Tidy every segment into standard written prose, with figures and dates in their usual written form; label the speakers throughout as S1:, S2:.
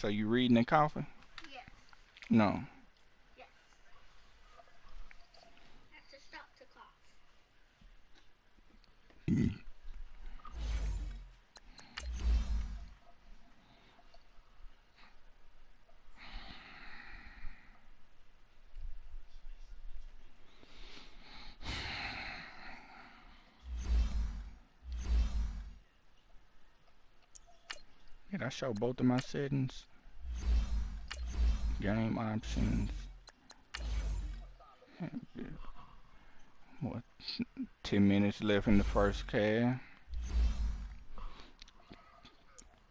S1: So you reading and coughing?
S2: Yes.
S1: No.
S2: Yes. I have to stop to cough.
S1: Did I show both of my settings? Game options. What? 10 minutes left in the first half.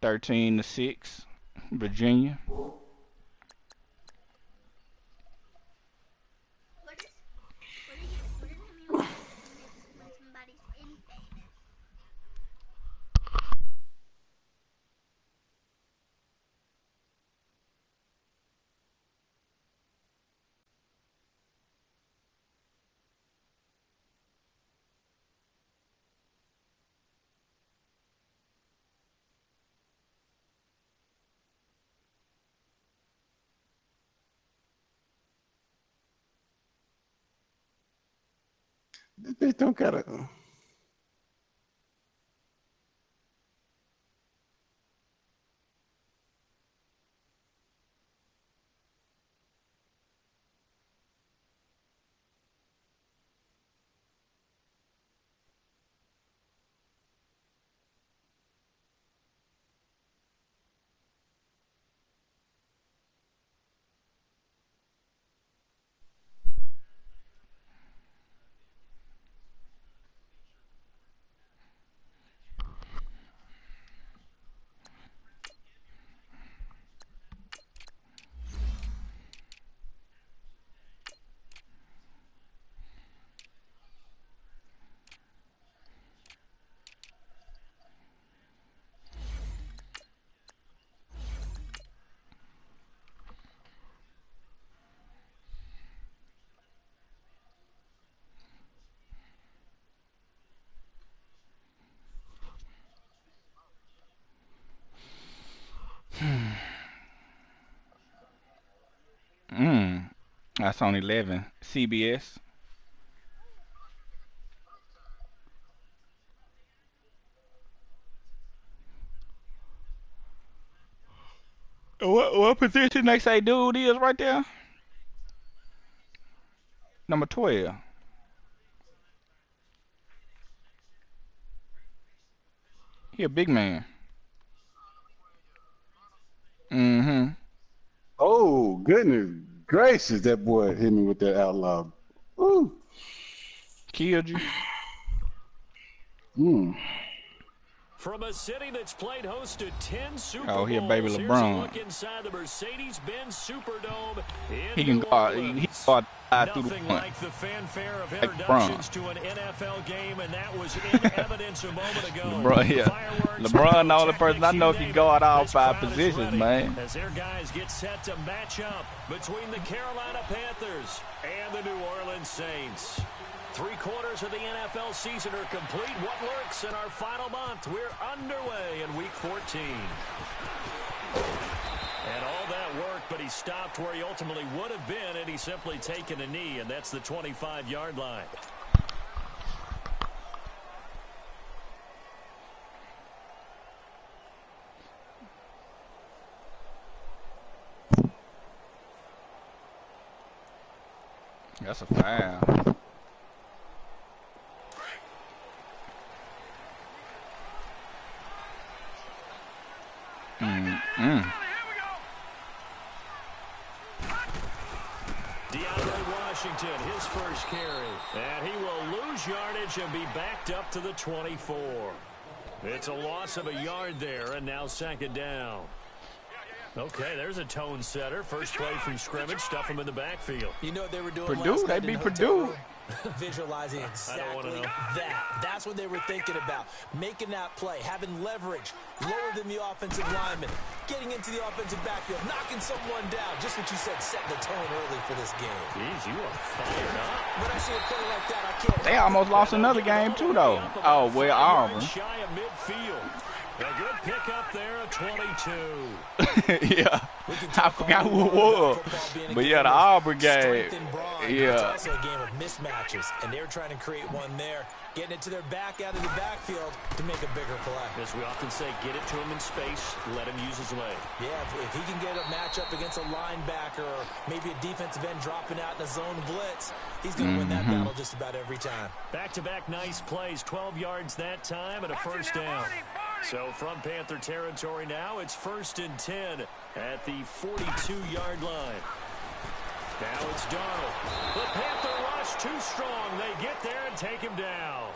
S1: 13-6, Virginia.
S2: What does it mean when somebody's infamous?
S3: They don't gotta.
S1: That's on 11. CBS. What position they say dude is right there? Number 12. He a big man. Mm-hmm.
S3: Oh, goodness gracious, that boy hit me with that outlaw. Ooh.
S1: Killed you.
S4: From a city that's played host to 10 Super
S1: Oh,
S4: Bowls,
S1: he a baby
S4: here's a
S1: LeBron.
S4: look inside the Mercedes-Benz Superdome in
S1: He can
S4: New
S1: go out. He
S4: Orleans.
S1: go out through the
S4: Nothing
S1: front.
S4: like the fanfare of
S1: Like
S4: introductions to an NFL game, and that was in evidence a moment ago.
S1: LeBron, yeah.
S4: Fireworks,
S1: LeBron, the only person I know if he go out all
S4: This
S1: 5
S4: crowd is
S1: positions,
S4: ready
S1: man.
S4: as their guys get set to match up between the Carolina Panthers and the New Orleans Saints. 3 quarters of the NFL season are complete. What lurks in our final month? We're underway in Week 14. And all that work, but he stopped where he ultimately would have been, and he's simply taken a knee, and that's the 25-yard line.
S1: That's a foul.
S4: Washington, his first carry. And he will lose yardage and be backed up to the 24. It's a loss of a yard there, and now second down. Okay, there's a tone setter. First play from scrimmage, stuff him in the backfield.
S5: You know what they were doing
S1: Purdue,
S5: last
S1: they
S5: night
S1: beat
S5: in the hotel
S1: Purdue.
S5: room? Visualizing exactly that. That's what they were thinking about. Making that play, having leverage, lower than the offensive lineman, getting into the offensive backfield, knocking someone down. Just what you said, setting the tone early for this game.
S4: Jeez, you are fired up.
S5: When I see a play like that, I can't.
S1: They almost lost another game too, though. Oh, well, Auburn.
S4: Shy of midfield. A good pickup there, a 22.
S1: Yeah, I forgot who it was. But yeah, the Auburn game.
S5: It's
S1: Yeah.
S5: also a game of mismatches, and they're trying to create one there, getting it to their back out of the backfield to make a bigger play.
S4: As we often say, get it to him in space, let him use his leg.
S5: Yeah, if he can get a matchup against a linebacker or maybe a defensive end dropping out in a zone blitz, he's going to win that battle just about every time.
S4: Back-to-back nice plays, 12 yards that time and a first down. So from Panther territory now, it's 1st and 10 at the 42-yard line. Now it's Darnold. The Panther rush too strong. They get there and take him down.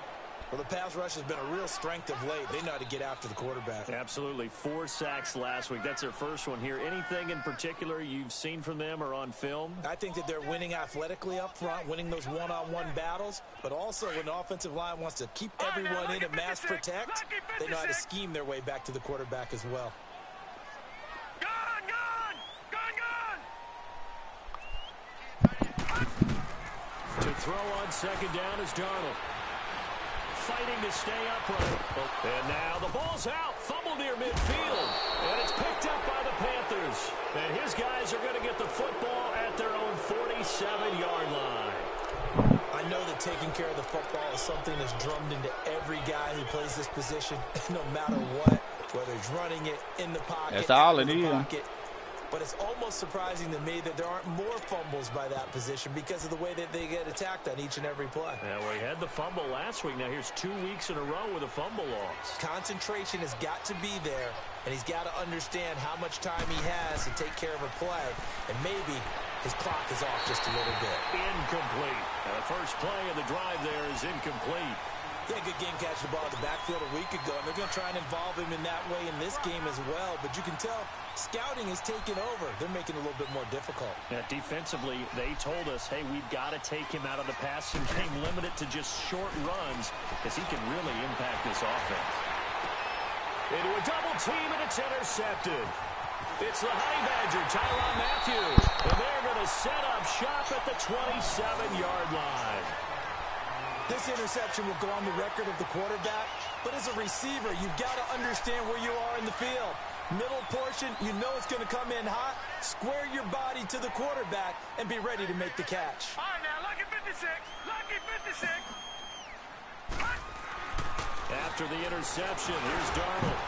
S5: Well, the pass rush has been a real strength of late. They know how to get after the quarterback.
S4: Absolutely. 4 sacks last week. That's their first one here. Anything in particular you've seen from them or on film?
S5: I think that they're winning athletically up front, winning those one-on-one battles, but also when the offensive line wants to keep everyone in and mass protect, they know how to scheme their way back to the quarterback as well.
S4: To throw on 2nd down is Darnold. Fighting to stay upright. And now the ball's out. Fumble near midfield. And it's picked up by the Panthers. And his guys are going to get the football at their own 47-yard line.
S5: I know that taking care of the football is something that's drummed into every guy who plays this position, no matter what, whether he's running it in the pocket.
S1: That's all it
S5: in the
S1: is.
S5: pocket. But it's almost surprising to me that there aren't more fumbles by that position because of the way that they get attacked on each and every play.
S4: Now, we had the fumble last week. Now, here's 2 weeks in a row with a fumble loss.
S5: Concentration has got to be there, and he's got to understand how much time he has to take care of a play, and maybe his clock is off just a little bit.
S4: Incomplete. Now, the first play of the drive there is incomplete.
S5: Yeah, good game catching the ball at the backfield a week ago, and they're going to try and involve him in that way in this game as well. But you can tell scouting is taking over. They're making it a little bit more difficult.
S4: Now, defensively, they told us, hey, we've got to take him out of the passing game, limit it to just short runs, because he can really impact this offense. Into a double team, and it's intercepted. It's the Honey Badger, Tyrann Mathieu. And they're going to set up shop at the 27-yard line.
S5: This interception will go on the record of the quarterback, but as a receiver, you've got to understand where you are in the field. Middle portion, you know it's going to come in hot. Square your body to the quarterback and be ready to make the catch.
S6: All right, now, lucky 56. Lucky 56.
S4: After the interception, here's Darnold.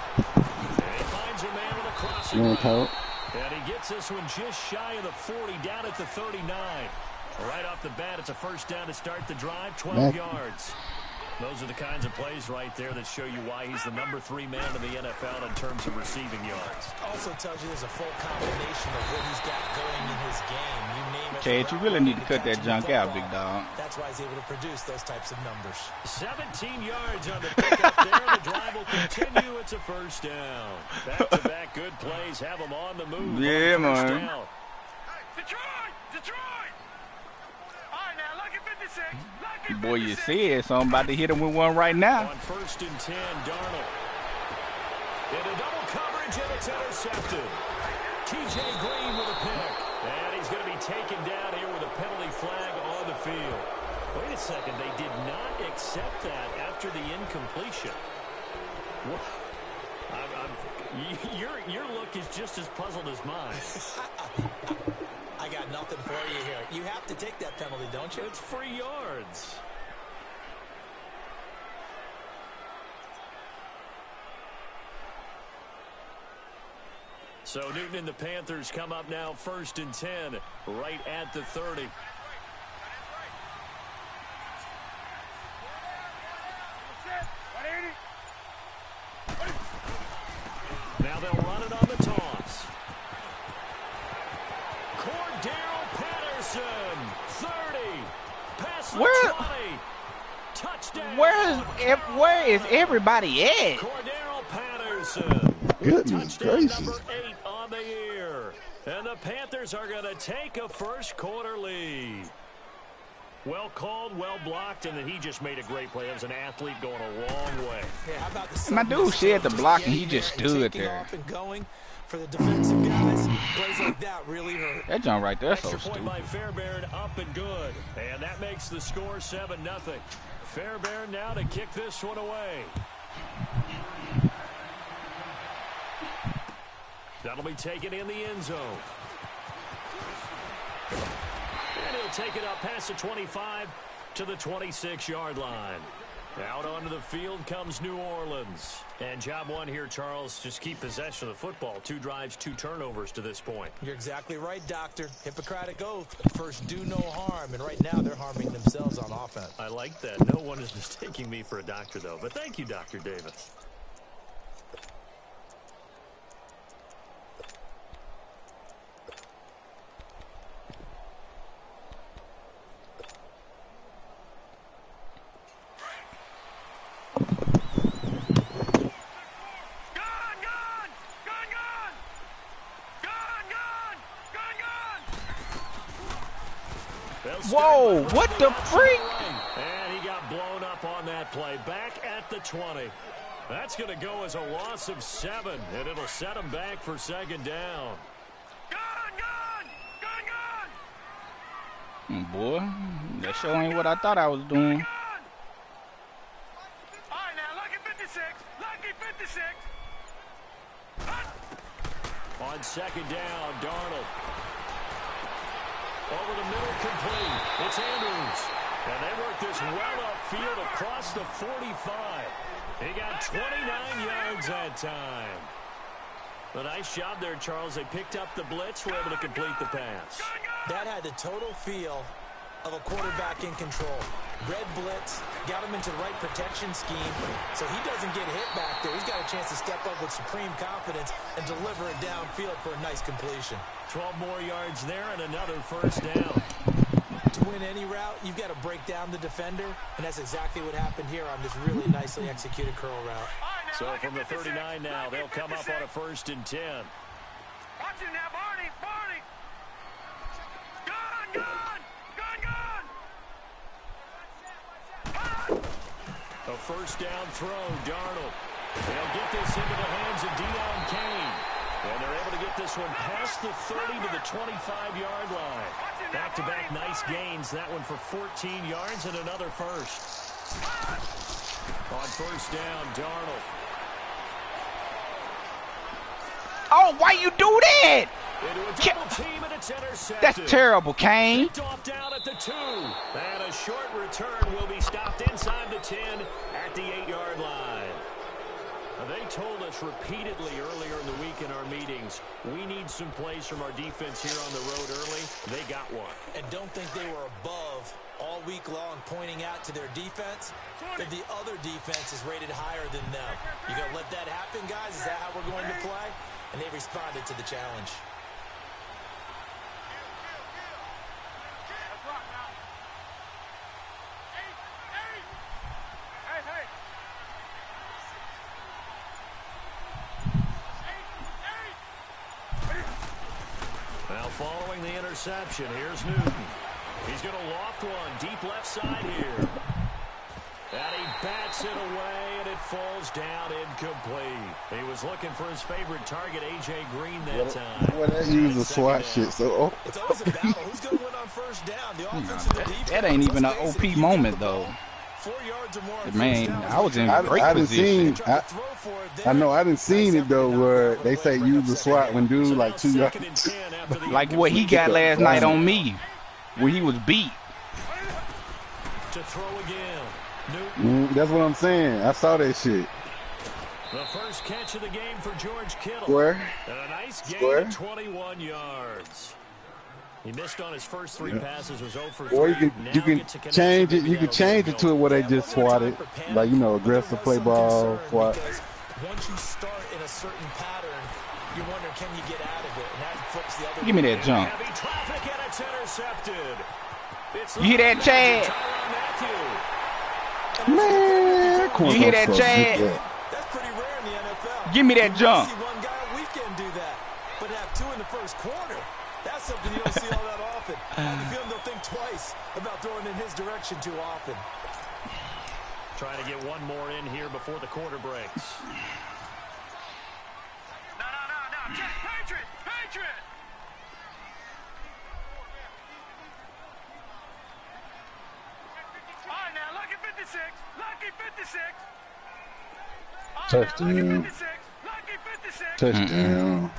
S4: And he finds a man with a crossing route. And he gets this one just shy of the 40, down at the 39. Right off the bat, it's a first down to start the drive, 12 yards. Those are the kinds of plays right there that show you why he's the number 3 man in the NFL in terms of receiving yards.
S5: Also tells you there's a full combination of what he's got going in his game. You name it.
S1: Chad, you really need to cut that junk out, big dog.
S5: That's why he's able to produce those types of numbers.
S4: 17 yards on the pickup there. The drive will continue. It's a first down. Back-to-back good plays have them on the move.
S1: Yeah,
S4: on the first
S1: man.
S4: down.
S6: Detroit! Detroit! All right, now, lucky 56. Lucky 56.
S1: Boy, you said something about to hit him with one right now.
S4: On 1st and 10, Darnold. Into double coverage, and it's intercepted. T.J. Green with a pick. And he's going to be taken down here with a penalty flag on the field. Wait a second. They did not accept that after the incompletion. What? Your look is just as puzzled as mine.
S5: I got nothing for you here. You have to take that penalty, don't you?
S4: It's 3 yards. So Newton and the Panthers come up now 1st and 10, right at the 30. Now they'll run it on the toss. Cordero Patterson, 30, past the 20, touchdown.
S1: Where is everybody at?
S4: Cordero Patterson.
S3: Goodness
S4: Touchdown
S3: gracious.
S4: number 8 on the year. And the Panthers are going to take a first quarter lead. Well called, well blocked, and then he just made a great play. That was an athlete going a long way.
S5: Yeah, how about the
S1: My dude shed the
S5: just
S1: block and he
S5: getting
S1: just
S5: there and
S1: stood
S5: taking
S1: there.
S5: off and going for the defensive guys. Plays like that really hurt.
S1: That jump right there so
S4: Extra point by
S1: stupid.
S4: Fairbairn, up and good. And that makes the score 7-0. Fairbairn now to kick this one away. That'll be taken in the end zone. And he'll take it up past the 25 to the 26-yard line. Out onto the field comes New Orleans. And job one here, Charles, just keep possession of the football. 2 drives, 2 turnovers to this point.
S5: You're exactly right, Doctor. Hippocratic oath. First, do no harm. And right now, they're harming themselves on offense.
S4: I like that. No one is mistaking me for a doctor, though. But thank you, Dr. Davis.
S1: Whoa, what the freak?
S4: And he got blown up on that play. Back at the 20. That's going to go as a loss of 7, and it'll set him back for second down.
S1: Boy, that sure ain't what I thought I was doing.
S6: All right, now, lucky 56. Lucky 56.
S4: On second down, Darnold. Over the middle, complete. It's Andrews. And they work this well upfield across the 45. He got 29 yards that time. A nice job there, Charles. They picked up the blitz, were able to complete the pass.
S5: That had the total feel of a quarterback in control. Red blitz, got him into the right protection scheme, so he doesn't get hit back there. He's got a chance to step up with supreme confidence and deliver it downfield for a nice completion.
S4: 12 more yards there and another first down.
S5: To win any route, you've got to break down the defender, and that's exactly what happened here on this really nicely executed curl route.
S4: So from the 39 now, they'll come up on a 1st and 10.
S6: Watch him now, Barney. Barney. Gone, gone. Gone, gone.
S4: A first down throw, Darnold. They'll get this into the hands of Deion Kane. And they're able to get this one past the 30 to the 25-yard line. Back-to-back nice gains. That one for 14 yards and another first. On first down, Darnold.
S1: Oh, why you do that?
S4: Into a double team, and it's intercepted.
S1: That's terrible, Kane.
S4: Picked off down at the 2. And a short return will be stopped inside the 10 at the 8-yard line. They told us repeatedly earlier in the week in our meetings, we need some plays from our defense here on the road early. They got one.
S5: And don't think they were above all week long pointing out to their defense that the other defense is rated higher than them. You going to let that happen, guys? Is that how we're going to play? And they responded to the challenge.
S4: Now following the interception, here's Newton. He's going to loft one deep left side here. And he bats it away, and it falls down incomplete. He was looking for his favorite target, A.J. Green, that time.
S3: Well, that uses SWAT shit, so...
S5: It's always a battle. Who's going to win on first down? The offense or the defense?
S1: That ain't even an OP moment, though.
S5: 4 yards or more.
S1: Man, I was in great
S3: I didn't
S1: position.
S3: I know, I didn't seen it, though, where they say use the SWAT when dude like 2 yards.
S1: Like what he got last night on me, where he was beat.
S4: To throw again.
S3: That's what I'm saying. I saw that shit.
S4: The first catch of the game for George Kittle.
S3: Square.
S4: And a nice gain of 21 yards. He missed on his first 3 passes, was 0 for 3.
S3: Or you can change it. You can change it to where they just swatted, like, you know, aggressive play ball swat.
S5: Once you start in a certain pattern, you wonder, can you get out of it? And that flips the other.
S1: Give me that jump.
S4: Heavy traffic, and it's intercepted.
S1: You hear that, Chad? Man,
S3: you
S1: hear that, Chad?
S5: That's pretty rare in the NFL.
S1: Give me that jump.
S5: You see one guy a weekend do that, but have 2 in the first quarter. That's something you don't see all that often. I have a feeling they'll think twice about throwing in his direction too often.
S4: Trying to get one more in here before the quarter breaks.
S6: No. Patriot! Patriot! All right, now, lucky 56. Lucky 56. All right, now, lucky 56. Lucky 56.
S3: Touchdown.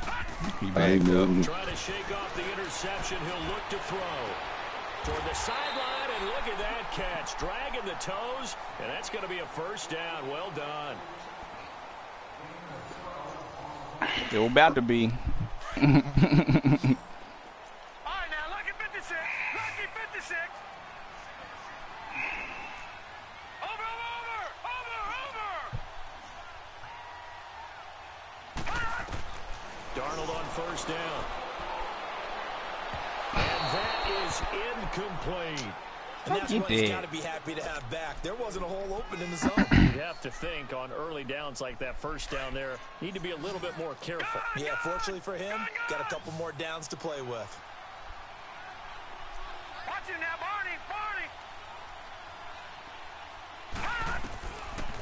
S1: He backed up.
S4: Trying to shake off the interception. He'll look to throw. Toward the sideline, and look at that catch. Dragging the toes, and that's going to be a first down. Well done.
S1: It was about to be.
S6: All right, now, lucky 56. Lucky 56. Over.
S4: Darnold on first down. And that is incomplete.
S5: And that's what he's got to be happy to have back. There wasn't a hole open in the zone.
S4: You have to think on early downs like that first down there, need to be a little bit more careful.
S5: Yeah, fortunately for him, got a couple more downs to play with.
S6: Watch it now, Barney.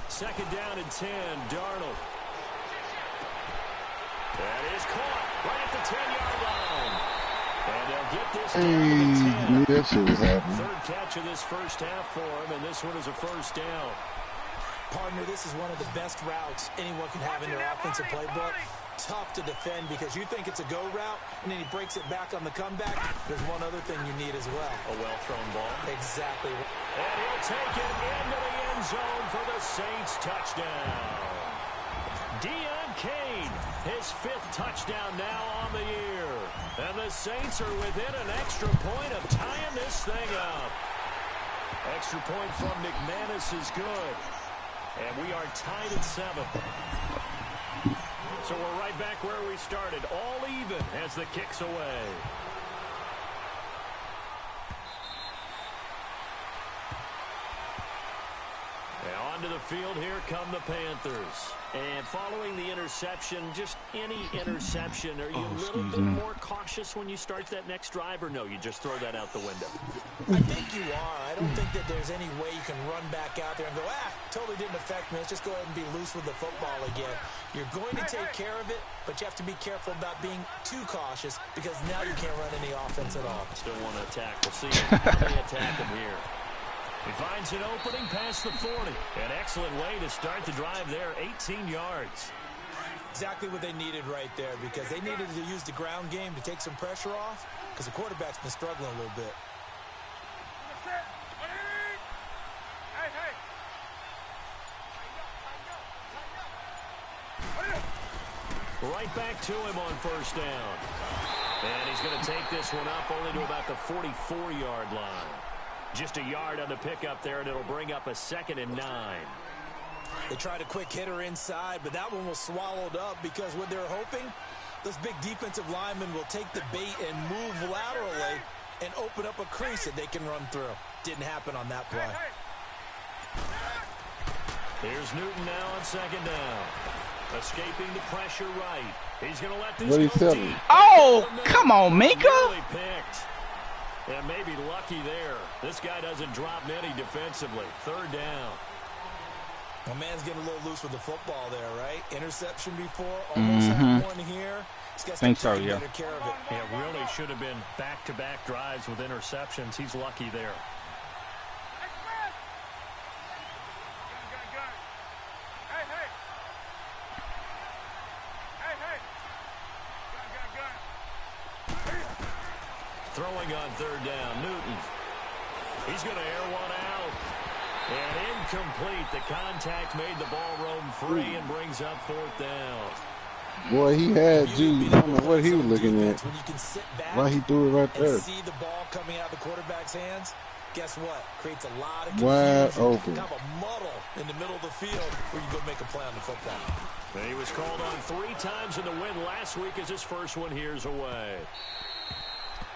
S4: Second down and 10, Darnold. That is caught right at the 10-yard line. And they'll get this down to the 10.
S3: Knew that shit was happening.
S4: Third catch of this first half for him, and this one is a first down.
S5: Partner, this is one of the best routes anyone can have in their offensive playbook. Tough to defend because you think it's a go route, and then he breaks it back on the comeback. There's one other thing you need as well.
S4: A well-thrown ball.
S5: Exactly.
S4: And he'll take it into the end zone for the Saints touchdown. Deion Kane, his 5th touchdown now on the year. And the Saints are within an extra point of tying this thing up. Extra point from McManus is good. And we are tied at 7. So we're right back where we started, all even as the kick's away. Now onto the field, here come the Panthers. And following the interception, just any interception, are you a little bit more cautious when you start that next drive, or no, you just throw that out the window?
S5: I think you are. I don't think that there's any way you can run back out there and go, totally didn't affect me. Let's just go ahead and be loose with the football again. You're going to take care of it, but you have to be careful about being too cautious because now you can't run any offense at all.
S4: Still want to attack. We'll see how they attack him here. He finds an opening past the 40. An excellent way to start the drive there, 18 yards.
S5: Exactly what they needed right there because they needed to use the ground game to take some pressure off because the quarterback's been struggling a little bit.
S4: Right back to him on first down. And he's going to take this one up only to about the 44-yard line. Just a yard on the pickup there, and it'll bring up a 2nd and 9.
S5: They tried a quick hitter inside, but that one was swallowed up because what they're hoping, those big defensive linemen will take the bait and move laterally and open up a crease that they can run through. Didn't happen on that play.
S4: Here's Newton now on second down. Escaping the pressure right. He's going to let this go deep.
S1: Oh, come on, Minka.
S4: Really picked. And maybe lucky there. This guy doesn't drop many defensively. Third down.
S5: My man's getting a little loose with the football there, right? Interception before, almost had one here.
S1: Think so, yeah.
S5: Better care of it.
S4: Yeah, really should have been back-to-back drives with interceptions. He's lucky there. Throwing on third down, Newton. He's going to air one out. And incomplete. The contact made the ball roam free and brings up 4th down.
S3: Boy, he had Jude. I don't know what he was looking at.
S5: When you can sit back
S3: why he threw it right there?
S5: and see the ball coming out of the quarterback's hands, guess what? Creates a lot of confusion.
S3: Wide open.
S5: Kind of a muddle in the middle of the field where you go make a play on the football.
S4: And he was called on 3 times in the win last week as his first one here's away.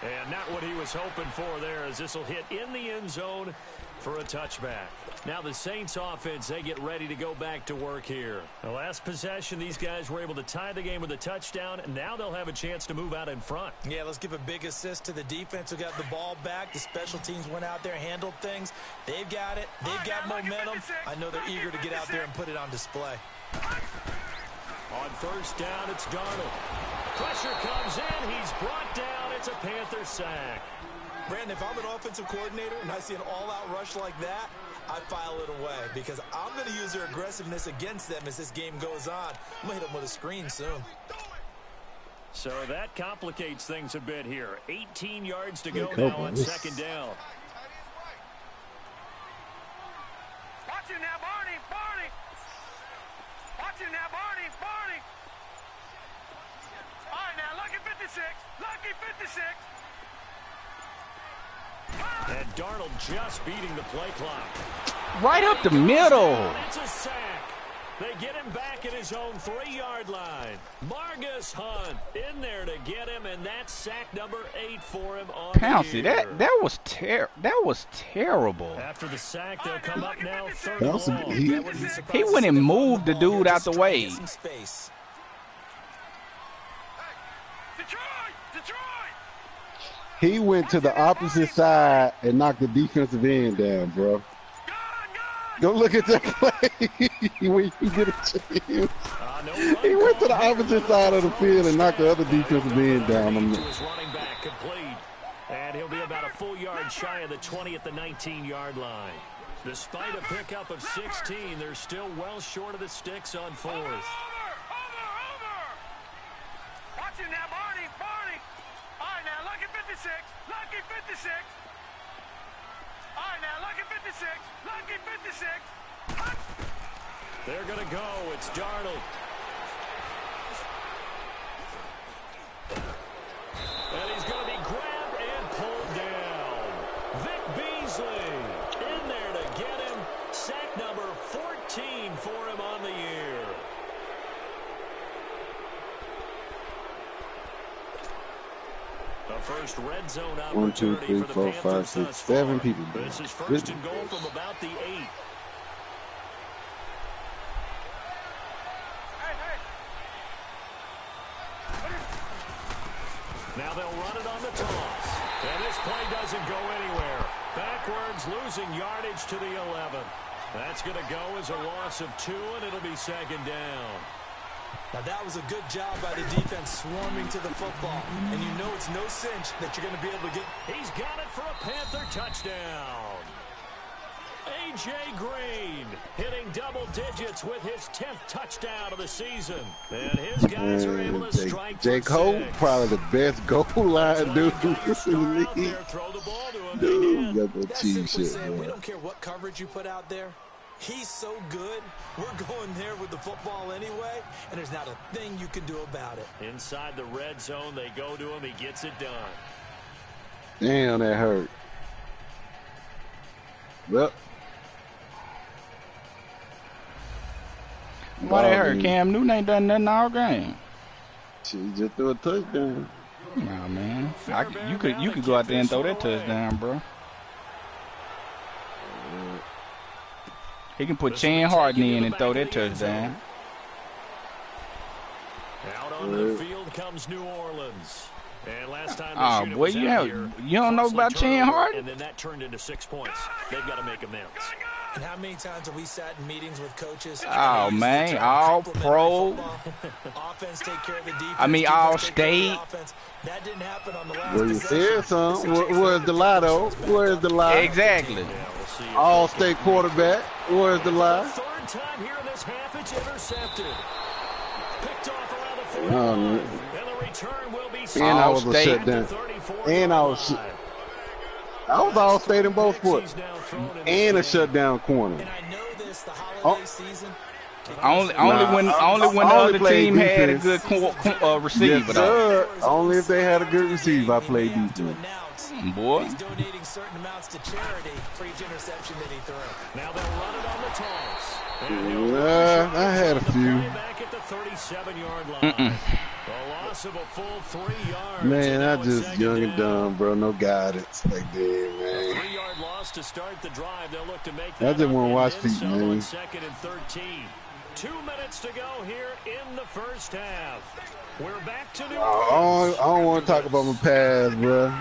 S4: And not what he was hoping for there as this will hit in the end zone for a touchback. Now the Saints offense, they get ready to go back to work here. The last possession, these guys were able to tie the game with a touchdown, and now they'll have a chance to move out in front.
S5: Yeah, let's give a big assist to the defense who got the ball back. The special teams went out there, handled things. They've got it. They've got momentum. I know they're eager to get out there and put it on display.
S4: On first down, it's Darnold. Pressure comes in. He's brought down. It's a Panther sack.
S5: Brandon, if I'm an offensive coordinator and I see an all-out rush like that, I file it away because I'm going to use their aggressiveness against them as this game goes on. I'm going to hit them with a screen soon.
S4: So that complicates things a bit here. 18 yards to go now on second down.
S6: Watch it now, Barney. Barney. Watch it now, Barney. Barney. All right, now, lucky 56. Lucky 56.
S4: And Darnold just beating the play clock.
S1: Right up the middle.
S4: It's a sack. They get him back at his own 3-yard line. Margus Hunt in there to get him, and that's sack number 8 for him on
S1: Pouncey,
S4: the year.
S1: that was terrible.
S4: After the sack, they'll come up now third
S3: Pouncey,
S4: long.
S1: He went and moved the dude out the way.
S5: Space.
S6: Detroit!
S3: He went to the opposite side and knocked the defensive end down, bro. Go look at that play. When you get a chance. He went to the opposite side of the field and knocked the other defensive end down.
S4: His running back complete. And he'll be about a full yard shy of the 20 at the 19-yard line. Despite a pickup of 16, they're still well short of the sticks on fourth.
S6: Over! Watch it now, Barney. Barney. All right, now, lucky 56. Lucky 56. All right, now, lucky 56. Lucky 56.
S4: They're going to go. It's Darnold. And he's going to be grabbed and pulled down. Vic Beasley in there to get him. Sack number 14 for him on the year. The first red zone opportunity
S3: 1, 2, 3, 4, 5, 6, 7 people.
S4: This is first and goal from about the 8. Now they'll run it on the toss. And this play doesn't go anywhere. Backwards, losing yardage to the 11. That's going to go as a loss of 2, and it'll be second down.
S5: Now that was a good job by the defense swarming to the football. And you know it's no cinch that you're going to be able to get.
S4: He's got it for a Panther touchdown. A.J. Green hitting double digits with his 10th touchdown of the season. And his guys are able to strike
S3: J.
S4: for
S3: Cole,
S4: 6.
S3: probably the best goal line dude in the league.
S4: Throw the ball to him.
S3: Dude, got that
S5: That's
S3: cheap
S5: simply
S3: shit,
S5: saying we
S3: man.
S5: don't care what coverage you put out there. He's so good. We're going there with the football anyway, and there's not a thing you can do about it.
S4: Inside the red zone, they go to him. He gets it done.
S3: Damn, that hurt. Well.
S1: Why they hurt? Cam Newton ain't done nothing all game.
S3: She just threw a touchdown.
S1: Nah, man. You could go out there and throw that touchdown, bro. He can put Chan Harden in and throw that touchdown.
S4: Out on the field comes New Orleans. And last time
S1: Oh, boy, you don't know about Chan Harden?
S4: And then that turned into 6 points. They've got to make amends.
S5: And how many times have we sat in meetings with coaches?
S1: Oh, man, all pro.
S5: Offense take care of the defense.
S1: I mean, all state.
S5: That didn't happen on the last
S3: Well, you said something. Where's the lie, though? Where's the lie?
S1: Exactly.
S3: All state quarterback. Where's the lie?
S4: Third time here in this half, it's intercepted. Picked off around the 40
S3: Oh,
S4: line.
S3: man.
S4: And the return will be
S3: And I was a
S1: State.
S3: shutdown. And I was all state in both sports. And a shutdown corner.
S5: And I know this, the holiday season.
S1: Only when the other team had a good receiver,
S3: Yes,
S1: though.
S3: sir. Only if they had a good receiver, I played defense.
S1: Boy.
S5: He's donating certain amounts to charity for each interception that he threw.
S4: Now they'll run it on the toss.
S3: I had a few.
S4: Back at the 37-yard line. A loss of a full 3 yards.
S3: Man, I
S4: Now it's
S3: just
S4: second
S3: young and
S4: down.
S3: dumb, bro. No guidance. Like, damn,
S4: A
S3: man.
S4: 3-yard loss to start the drive. They'll look to make
S3: I
S4: that
S3: just wanna
S4: up
S3: watch
S4: and
S3: people,
S4: then some
S3: man.
S4: on second and 13. 2 minutes to go here in the first half. We're back to New Orleans.
S3: I don't want to talk about my past, bro.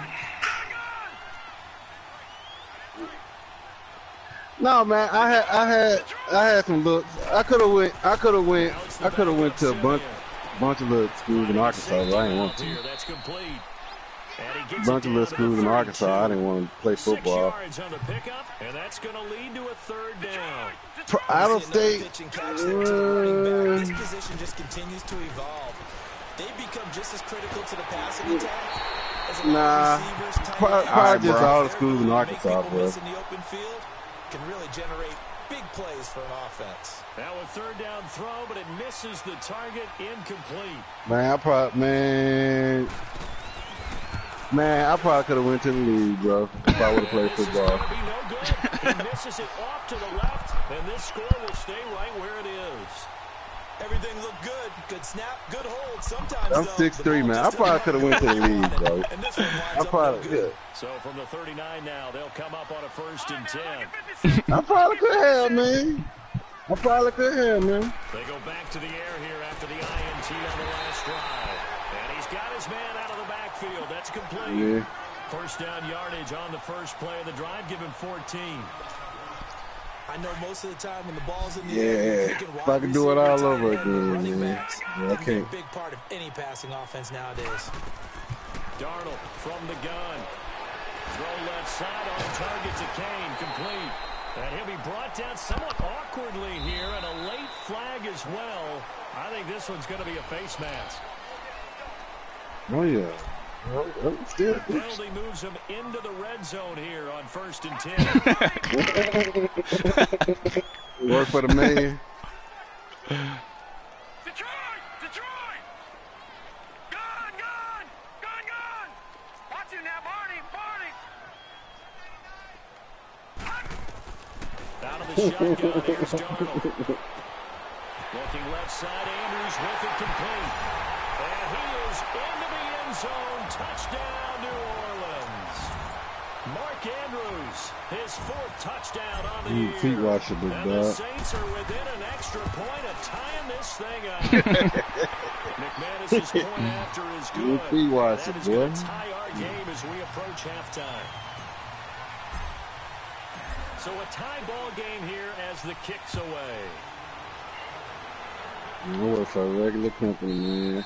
S3: No, man. I had some looks. I could have went to a bunch of little schools in Arkansas, but I didn't want to.
S4: That's complete.
S3: A bunch of little schools in Arkansas. I didn't want to play
S4: 6
S3: football.
S4: yards on the pickup, and that's going to lead to a third down.
S3: Out of
S5: See another
S3: state.
S5: pitch and catch there to the running back. This position just continues to evolve. they become just as critical to the passing attack as a lot
S3: Nah,
S5: of receivers, tight
S3: probably
S5: ends.
S3: just
S1: bro.
S3: all the schools in Arkansas,
S5: Make people
S3: bro.
S5: miss in the open field can really generate big plays for an offense.
S4: Now a third down throw, but it misses the target, incomplete.
S3: Man, I probably could have went to the league, bro, if I would have played
S4: This is
S3: football.
S4: going to be no good. He misses it off to the left, and this score will stay right where it is.
S5: Everything looked good. Good snap, good hold. Sometimes,
S3: I'm
S5: though,
S3: 6'3",
S5: the ball
S3: man. I
S5: just
S3: probably
S5: doesn't
S3: could have went to the
S5: come
S3: league,
S5: on.
S3: bro.
S5: And this one winds
S3: I
S5: up
S3: probably,
S5: no good.
S4: So from the 39 now, they'll come up on a 1st and 10.
S3: I probably could have, man. I probably could have, man.
S4: They go back to the air here after the INT on the last drive. And he's got his man out of the backfield. That's complete.
S3: Yeah.
S4: First down yardage on the first play of the drive. Give him 14.
S5: I know most of the time when the ball's in the
S3: Yeah,
S5: air, you're thinking
S3: if
S5: wide
S3: I could do it
S5: receiver,
S3: all
S5: tight
S3: over
S5: end,
S3: again,
S5: running
S3: man.
S5: backs.
S3: Yeah, I
S5: That can be a
S3: can't.
S5: big part of any passing offense nowadays.
S4: Darnold from the gun. Throw left side on target to Kane. Complete. And he'll be brought down somewhat awkwardly here, and a late flag as well. I think this one's going to be a face mask.
S3: Oh, yeah. Still.
S4: The penalty moves him into the red zone here on 1st and 10.
S3: Work for the man.
S6: Detroit! Detroit! Gun! Gun! Gun! Gun! Watch him now, Barney! Barney!
S4: Out of the shotgun, here's Darnold. Looking left side, Andrews with it complete. And he is into the end zone. Touchdown, New Orleans. Mark Andrews, his 4th touchdown on the year.
S3: Feet washable,
S4: And the
S3: dog.
S4: Saints are within an extra point of tying this thing up. McManus's point after is good.
S3: Feet washable,
S4: That is going
S3: boy.
S4: to tie our game as we approach halftime. So a tie ball game here as the kick's away.
S3: I work for a regular company, man.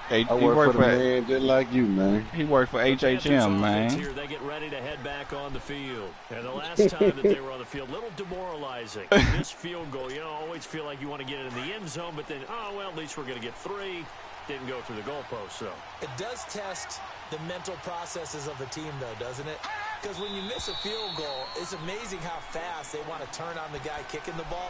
S1: Hey,
S3: I
S1: he
S3: work
S1: worked
S3: for the man just like you, man.
S1: He worked for HHM, man.
S4: Here, they get ready to head back on the field. And the last time that they were on the field, a little demoralizing. This field goal, you know, always feel like you want to get it in the end zone, but then, oh, well, at least we're going to get 3. Didn't go through the goalpost, so.
S5: It does test the mental processes of a team, though, doesn't it? Because when you miss a field goal, it's amazing how fast they want to turn on the guy kicking the ball.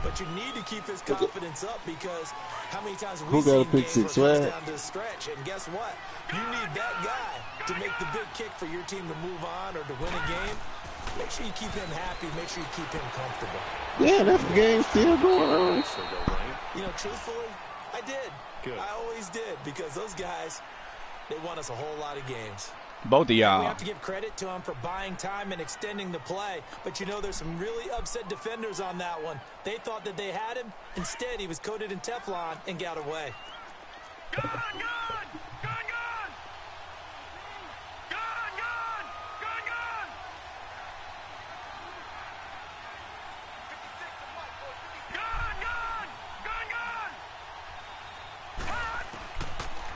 S5: But you need to keep his confidence up because how many times have we
S3: Who got a
S5: seen
S3: pick
S5: games
S3: six,
S5: where it comes
S3: right?
S5: down to the stretch, and guess what? You need that guy to make the big kick for your team to move on or to win a game. Make sure you keep him happy. Make sure you keep him comfortable.
S3: Yeah, that's the game still going on.
S5: You know, truthfully, I did.
S4: Good.
S5: I always did because those guys, they won us a whole lot of games.
S1: Both of
S5: We
S1: y'all.
S5: have to give credit to him for buying time and extending the play. But, you know, there's some really upset defenders on that one. They thought that they had him. Instead, he was coated in Teflon and got away.
S6: Gun! Gun! Gun! Gun! Gun! Gun! Gun! Gun! Gun! Gun! Gun! Gun!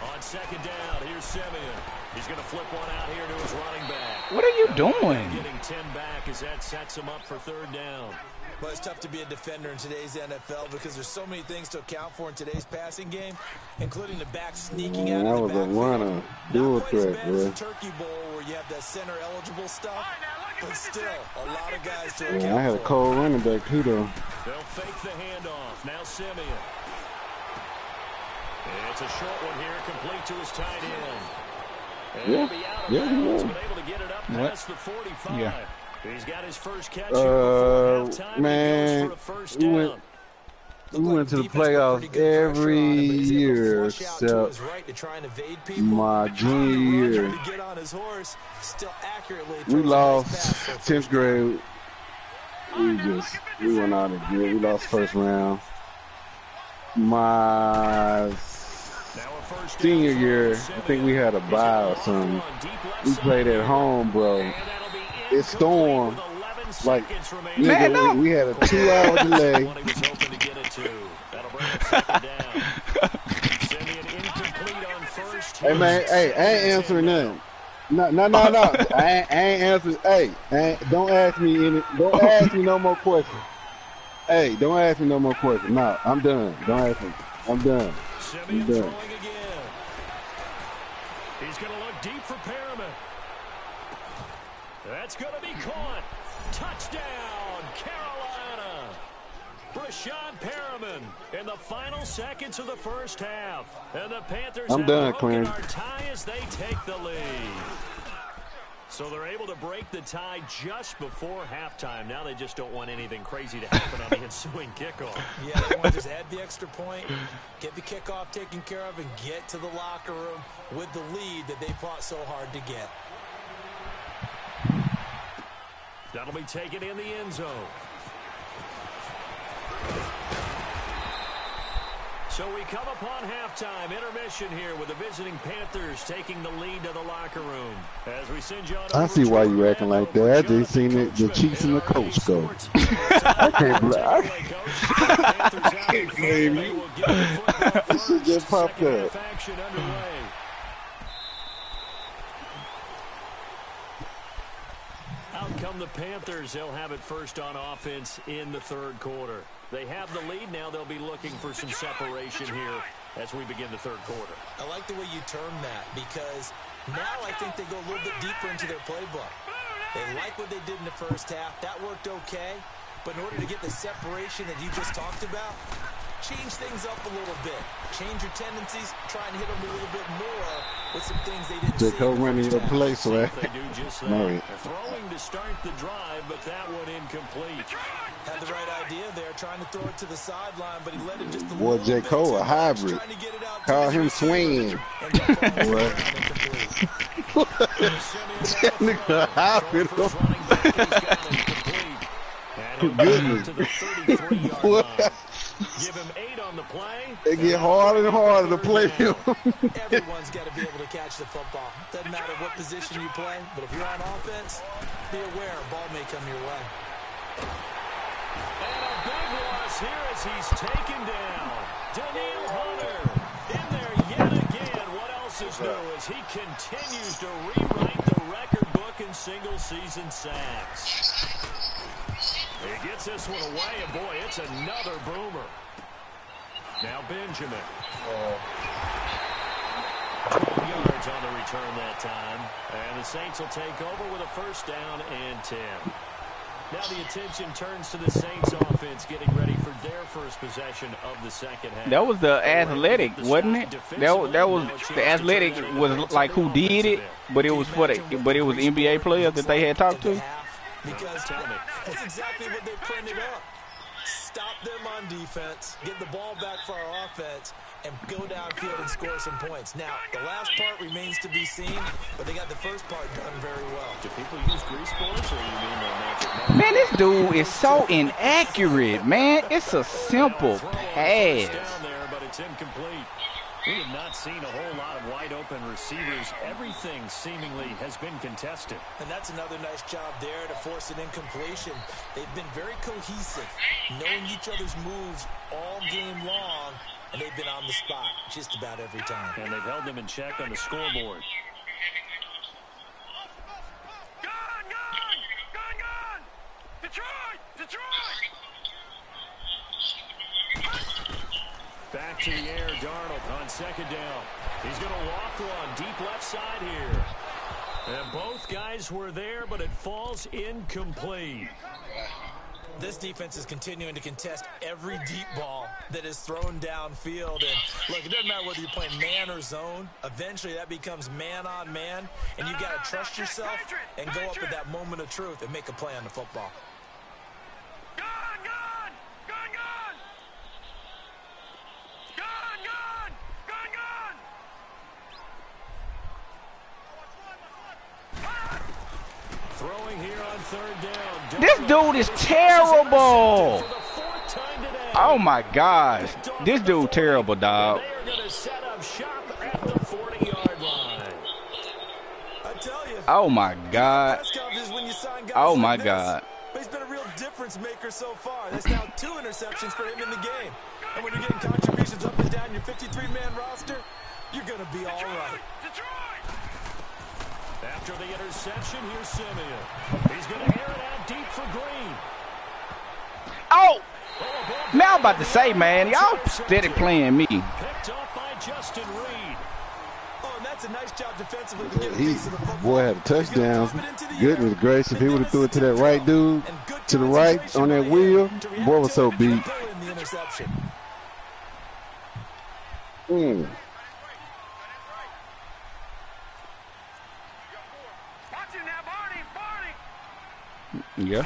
S4: On 2nd down, here's Simeon. He's going to flip one out here to his running back.
S1: What are you doing?
S4: Getting 10 back as that sets him up for 3rd down.
S5: But it's tough to be a defender in today's NFL because there's so many things to account for in today's passing game, including the back sneaking out
S3: Man, that
S5: of
S3: was
S5: the
S3: a
S5: backfield.
S3: runner. Dual
S5: Not quite as
S3: threat,
S5: bad as
S3: bro.
S5: a turkey bowl where you have that center-eligible stuff,
S6: All right, now, look at
S5: but
S6: 56.
S5: still, a lot of guys to
S3: Man, I
S5: account
S3: had a
S5: for.
S3: cold running back, too, though.
S4: They'll fake the handoff. Now Simeon. It's a short one here, complete to his tight end. And
S3: Yeah.
S4: he'll be out of
S3: Yeah, he
S4: bounds,
S3: will.
S4: but able to get it up
S1: What?
S4: past the 45.
S1: Yeah.
S4: He's got his first catch here before halftime.
S3: Man,
S4: He goes for a 1st
S3: we
S4: down.
S3: went- We went to the
S5: Defense put
S3: playoffs
S5: pretty good pressure
S3: every
S5: on him, but he's able to
S3: year
S5: flush out to
S3: except
S5: his right to try and evade people.
S3: my junior year.
S5: To get on his horse, still accurately
S3: We
S5: throws a nice
S3: lost
S5: pass for a
S3: 10th
S5: first down.
S3: grade. We went out of good. We lost first round. My
S4: Now a first down
S3: senior
S4: for
S3: year, I
S4: Simeon.
S3: think we had a
S4: He's
S3: bye
S4: got
S3: or
S4: a
S3: something.
S4: long one, deep left
S3: We
S4: side
S3: played
S4: here.
S3: at home, bro.
S4: And that'll be
S3: It stormed.
S4: incomplete with 11
S3: Like,
S4: seconds remaining.
S1: Man, no.
S3: nigga, we had a 2-hour delay.
S4: What he was hoping to get it to. That'll bring up 2nd down. Simeon incomplete on 1st.
S3: Hey, man, hey, I ain't answering nothing. No. I ain't answering. Hey, don't ask me no more questions. Hey, don't ask me no more questions. No, I'm done. Don't ask me. I'm done.
S4: Simeon
S3: done.
S4: throwing again. He's going to look deep for Perriman. That's going to be caught. Touchdown, Carolina. Rashad Perriman in the final seconds of the first half. And the Panthers
S3: I'm
S4: have
S3: done,
S4: broken
S3: Clarence.
S4: our tie as they take the lead. So they're able to break the tie just before halftime. Now they just don't want anything crazy to happen on the ensuing kickoff.
S5: Yeah, they want to just add the extra point, get the kickoff taken care of, and get to the locker room with the lead that they fought so hard to get.
S4: That'll be taken in the end zone. So we come upon halftime, intermission here with the visiting Panthers taking the lead to the locker room. As we send you on
S3: I see why you acting like that. I just seen it, the Chiefs and the coach go. I can't blame you. This shit just popped up.
S4: Out come the Panthers. They'll have it first on offense in the third quarter. They have the lead now. They'll be looking for some separation here as we begin the third quarter.
S5: I like the way you term that because now I think they go a little bit deeper into their playbook. They like what they did in the first half. That worked okay. But in order to get the separation that you just talked about, change things up a little bit. Change your tendencies. Try and hit them a little bit more with some things they didn't see.
S3: Jacob running the play, so
S4: They do just that.
S3: Right.
S4: Throwing to start the drive, but that one incomplete.
S5: Had the right idea there, trying to throw it to the sideline, but he let it just a
S3: Boy,
S5: little
S3: J.
S5: bit
S3: Cole,
S5: too
S3: a
S5: much,
S3: hybrid.
S5: trying to get it out to
S3: Call
S5: the
S3: him
S5: receiver,
S3: Swing.
S5: and that ball was
S3: What? That nigga a hybrid. Goodness.
S4: To the 33-yard
S3: What?
S4: line. Give him 8 on the play.
S3: They get harder and harder to play him.
S5: Everyone's got to be able to catch the football. Doesn't matter what position you play, but if you're on offense, be aware a ball may come your way.
S4: And a big loss here as he's taken down. Daniil Hunter in there yet again. What else is new as he continues to rewrite the record book in single-season sacks. He gets this one away, and boy, it's another boomer. Now Benjamin. 12 yards on the return that time. And the Saints will take over with a first down and 10. Now the attention turns to the Saints offense getting ready for their first possession of the second half.
S1: That was the athletic, wasn't it? That was the athletic was like who did it, but it was for the NBA players that they had talked to.
S5: Because that's exactly what they printed up. Stop them on defense, get the ball back for our offense, and go downfield and score some points. Now, the last part remains to be seen, but they got the first part done very well.
S4: Do people use grease points, or you mean the magic number?
S1: Man, this dude is so inaccurate, man. It's a simple pass.
S4: Down there, but it's incomplete. We have not seen a whole lot of wide-open receivers. Everything seemingly has been contested.
S5: And that's another nice job there to force an incompletion. They've been very cohesive, knowing each other's moves all game long, and they've been on the spot just about every time.
S4: And they've held them in check on the scoreboard.
S6: Gun! Detroit!
S4: Back to the air, Darnold on second down. He's going to walk one deep left side here. And both guys were there, but it falls incomplete.
S5: This defense is continuing to contest every deep ball that is thrown downfield. And look, it doesn't matter whether you're playing man or zone. Eventually, that becomes man on man. And you've got to trust yourself and go up at that moment of truth and make a play on the football.
S6: Gun!
S4: Throwing here on third down.
S1: This dude is terrible. Oh my gosh, this dude terrible, dog.
S4: They are going to set up shop at the 40-yard line.
S5: I tell you.
S1: Oh my God. Oh my God.
S5: But he's been a real difference maker so far. That's now 2 interceptions for him in the game. And when you're getting contributions up and down your 53-man roster, you're going to be all right.
S4: After the interception, here's Simeon. He's going to air it out deep for Green.
S1: Oh! Now I'm about to say, man, y'all steady playing me.
S4: Picked off by Justin Reed.
S5: Oh, and that's a nice job defensively to get a piece of the football.
S3: Boy had a touchdown. Goodness gracious, if he would have threw it to that right dude, to the right on that wheel, boy was so beat.
S1: Yeah.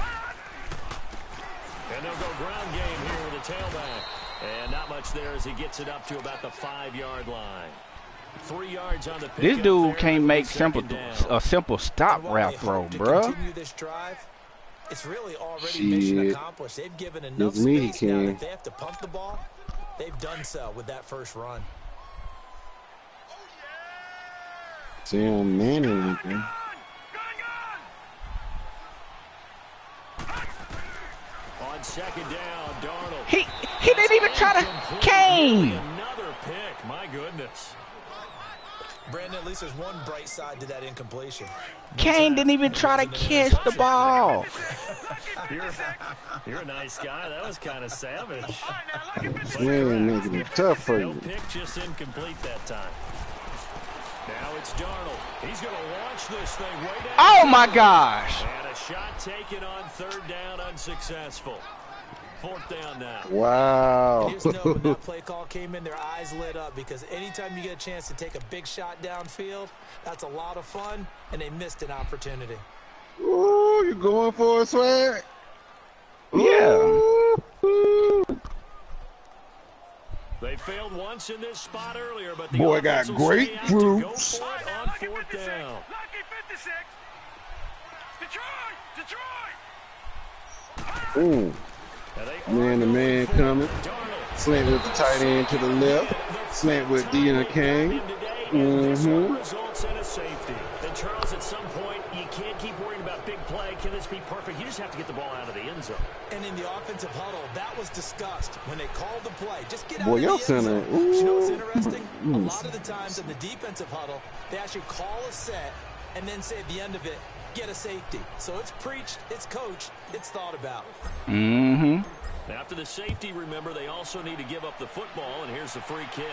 S4: And they'll go ground game here with a tailback. And not much there as he gets it up to about the 5-yard line. 3 yards on the pick.
S1: This dude can't make a simple stop route throw, bro.
S5: It's really already mission accomplished. They've given enough space now that they have to pump the ball. They've done so with that first run.
S3: Sam Manning.
S4: On second down, Darnold.
S1: He didn't even try to Kane.
S4: Another pick, my goodness.
S5: Brandon, at least there's one bright side to that incompletion.
S1: Kane didn't even try to catch the ball.
S4: You're a nice guy. That was kind of savage.
S3: Man, making it tough for you.
S4: No pick, just incomplete that time. Now it's Darnold. He's going to launch this thing way down.
S1: Oh, my gosh.
S4: And a shot taken on third down, unsuccessful. Fourth down now.
S3: Wow.
S5: Here's no, when that play call came in, their eyes lit up because anytime you get a chance to take a big shot downfield, that's a lot of fun, and they missed an opportunity.
S3: Ooh, you going for a swag?
S1: Yeah.
S4: They failed once in this spot earlier, but the
S3: boy got grapefruits.
S4: Go for it on fourth down.
S6: Lucky 56. Detroit.
S3: Ooh. Man, the man coming. Slant with the tight end to the left. Slant with Deon King.
S4: Results in a safety. And Charles, at some point, you can't keep worrying about big play. Can this be perfect? You just have to get the ball out of the end zone.
S5: And in the offensive huddle, that was discussed when they called the play. Just get out
S3: boy,
S5: of the end zone. You know what's interesting? A lot of the times in the defensive huddle, they actually call a set and then say at the end of it, get a safety. So it's preached, it's coached, it's thought about.
S4: After the safety, remember, they also need to give up the football, and here's the free kick.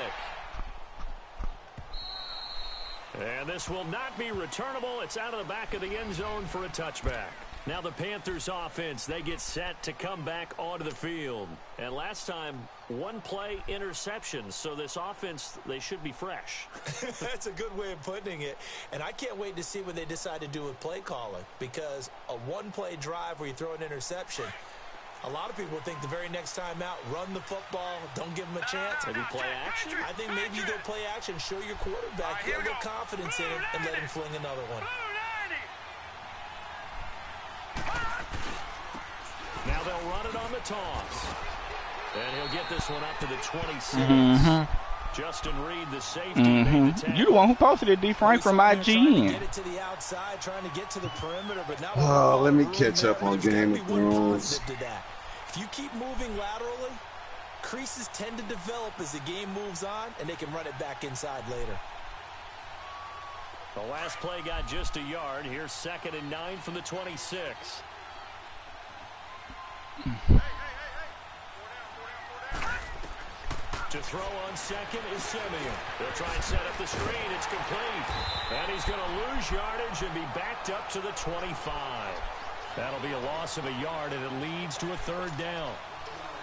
S4: And this will not be returnable. It's out of the back of the end zone for a touchback. Now the Panthers offense, they get set to come back onto the field. And last time, one play interception. So this offense, they should be fresh.
S5: That's a good way of putting it. And I can't wait to see what they decide to do with play calling. Because a one-play drive where you throw an interception, a lot of people think the very next time out, run the football, don't give them a chance.
S4: Maybe play action?
S5: I think maybe you go play action, show your quarterback, get a little confidence in him, and let him fling another one.
S4: Now they'll run it on the toss. And he'll get this one up to the 26. Justin Reed, the safety.
S1: You the one who posted it, D. Frank, from IGN.
S5: Get it to the outside, trying to get to the perimeter, but now
S3: let me catch up on Game of Thrones.
S5: If you keep moving laterally, creases tend to develop as the game moves on, and they can run it back inside later.
S4: The last play got just a yard. Here's 2nd and 9 from the 26. To throw on second is Simeon. They'll try and set up the screen. It's complete. And he's going to lose yardage and be backed up to the 25. That'll be a loss of a yard, and it leads to a 3rd down.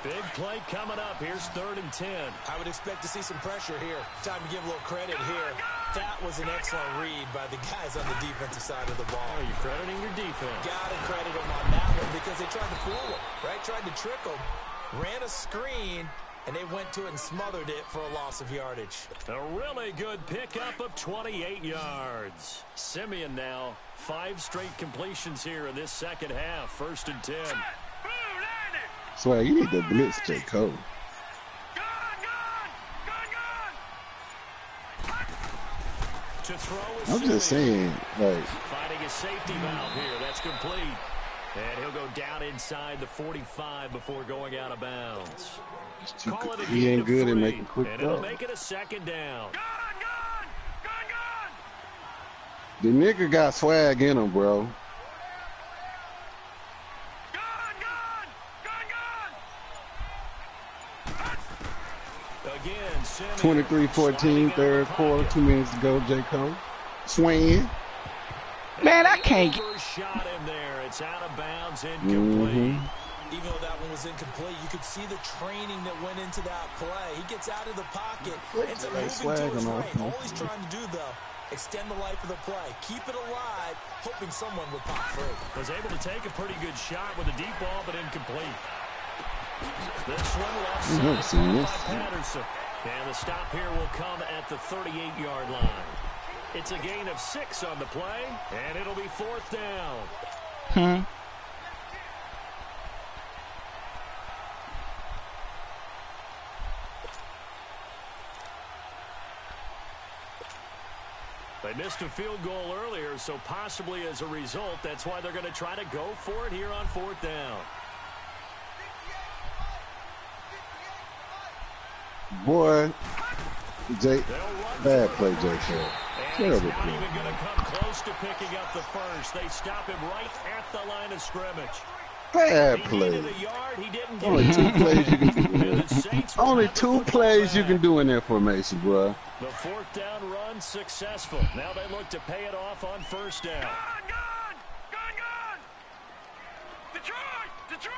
S4: Big play coming up. Here's 3rd and 10.
S5: I would expect to see some pressure here. Time to give a little credit here. That was an excellent read by the guys on the defensive side of the ball.
S4: Oh, you're crediting your defense.
S5: Got to credit them on that one because they tried to fool him, right? Tried to trick him. Ran a screen, and they went to it and smothered it for a loss of yardage.
S4: A really good pickup of 28 yards. Simeon now, 5 straight completions here in this second half. 1st and 10.
S3: Swag, you need to blitz J. Cole.
S4: To throw
S3: I'm just saying, like,
S4: finding a safety valve here. That's complete. And he'll go down inside the 45 before going out of bounds.
S3: He ain't good at making quick
S4: and it'll
S3: throws.
S4: make it a 2nd down.
S3: The nigga got swag in him, bro.
S4: Again, Simeon.
S3: 23-14, third quarter, 2 minutes to go, J. Cole. Swing.
S1: Man, I can't.
S4: Shot him there. It's out of bounds, incomplete.
S5: Even though that one was incomplete, you could see the training that went into that play. He gets out of the pocket, ends up moving to his right. All he's trying to do, though, extend the life of the play, keep it alive, hoping someone would pop free.
S4: Was able to take a pretty good shot with a deep ball, but incomplete. This one left side by Patterson. And the stop here will come at the 38-yard line. It's a gain of 6 on the play, and it'll be 4th down. They missed a field goal earlier, so possibly as a result, that's why they're going to try to go for it here on 4th down.
S3: Boy, bad play, J. Cole. Terrible
S4: Not
S3: play.
S4: even going to come close to picking up the first. They stop him right at the line of scrimmage.
S3: Bad
S4: He
S3: play.
S4: needed a yard. He didn't get
S3: Only
S4: it.
S3: 2 plays you can do.
S4: And the Saints will
S3: Only
S4: have the
S3: 2
S4: football
S3: plays you
S4: back.
S3: can do in that formation, bro.
S4: The 4th down run successful. Now they look to pay it off on 1st down.
S6: Gone! Detroit!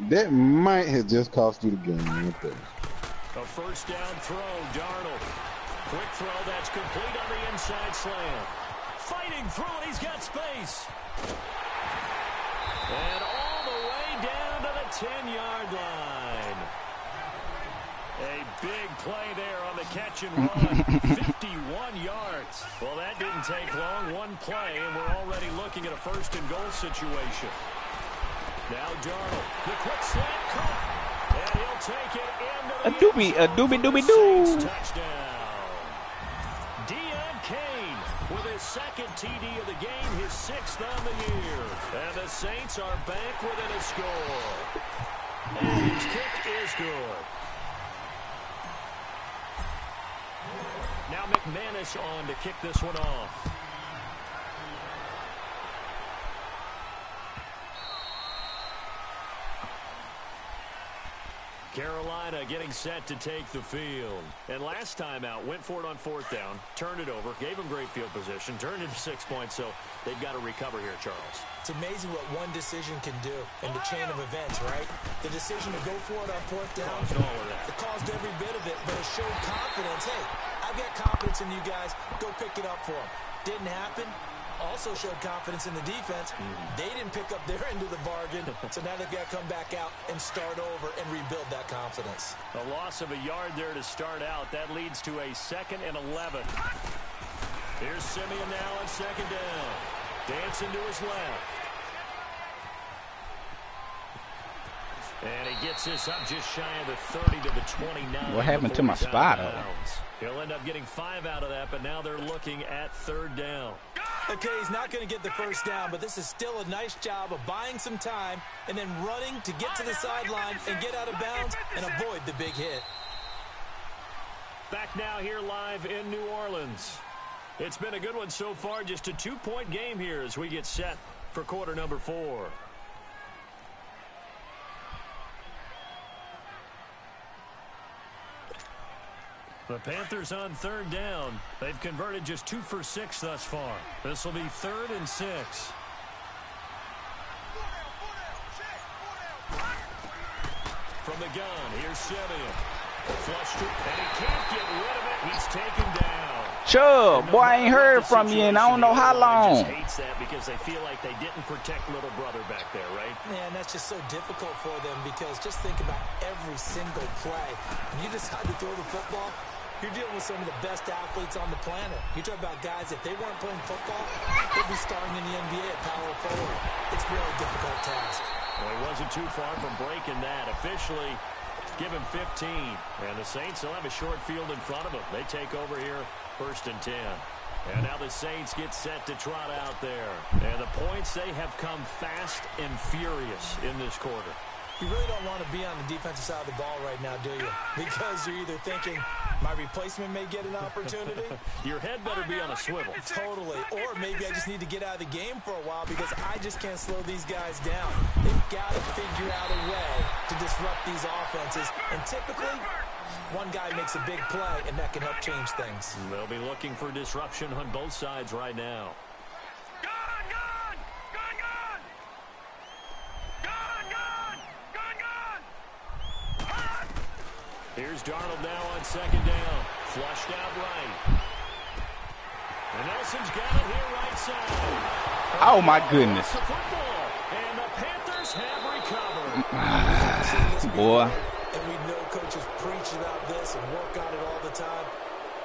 S3: That might have just cost you the game right there.
S4: A 1st down throw, Darnold. Quick throw that's complete on the inside slant. Fighting through it, he's got space. And all the way down to the 10-yard line. A big play there on the catch and run. 51 yards. Well, that didn't take long. One play, and we're already looking at a 1st and goal situation. Now Darnold, the quick slant cut. And he'll take it into the
S1: doobie-doo.
S4: touchdown. Deion Kane with his 2nd TD of the game, his 6th on the year. And the Saints are back within a score. And his kick is good. Now McManus on to kick this one off. Carolina getting set to take the field. And last time out, went for it on 4th down, turned it over, gave them great field position, turned it to 6 points, so they've got to recover here, Charles.
S5: It's amazing what one decision can do in the chain of events, right? The decision to go for it on 4th down,
S4: Caused all of that.
S5: it caused every bit of it, but it showed confidence. Hey, I've got confidence in you guys. Go pick it up for them. Didn't happen. Also showed confidence in the defense. They didn't pick up their end of the bargain, so now they've got to come back out and start over and rebuild that confidence.
S4: A loss of a yard there to start out. That leads to a 2nd and 11. Here's Simeon now on 2nd down. Dancing to his left. And he gets this up just shy of the 30 to the 29.
S1: What happened to my spotter?
S4: He'll end up getting 5 out of that, but now they're looking at 3rd down.
S5: Okay, he's not going to get the 1st down, but this is still a nice job of buying some time and then running to get to the sideline and get out of bounds and avoid the big hit.
S4: Back now here live in New Orleans. It's been a good one so far, just a 2-point game here as we get set for quarter number 4. The Panthers on 3rd down. They've converted just 2 for 6 thus far. This will be 3rd and 6. From the gun, here's Simeon. Flushed it, and he can't get rid of it. He's taken down.
S1: Chubb, boy, I ain't heard from you in I don't know how long.
S4: Just hates that because they feel like they didn't protect little brother back there, right?
S5: Man, that's just so difficult for them because just think about every single play. When you decide to throw the football, you're dealing with some of the best athletes on the planet. You talk about guys, if they weren't playing football, they'd be starring in the NBA at power forward. It's a really difficult task.
S4: Well, he wasn't too far from breaking that. Officially, give him 15. And the Saints will have a short field in front of them. They take over here, 1st and 10. And now the Saints get set to trot out there. And the points, they have come fast and furious in this quarter.
S5: You really don't want to be on the defensive side of the ball right now, do you? Because you're either thinking, my replacement may get an opportunity.
S4: Your head better be on a swivel.
S5: Totally. Or maybe I just need to get out of the game for a while because I just can't slow these guys down. They've got to figure out a way to disrupt these offenses. And typically, One guy makes a big play, and that can help change things.
S4: They'll be looking for disruption on both sides right now. Here's Darnold now on second down. Flushed out right. And Nelson's got it here right side.
S1: Oh, my goodness.
S4: The football. And the Panthers have recovered.
S1: Boy.
S5: And we know coaches preach about this and work on it all the time.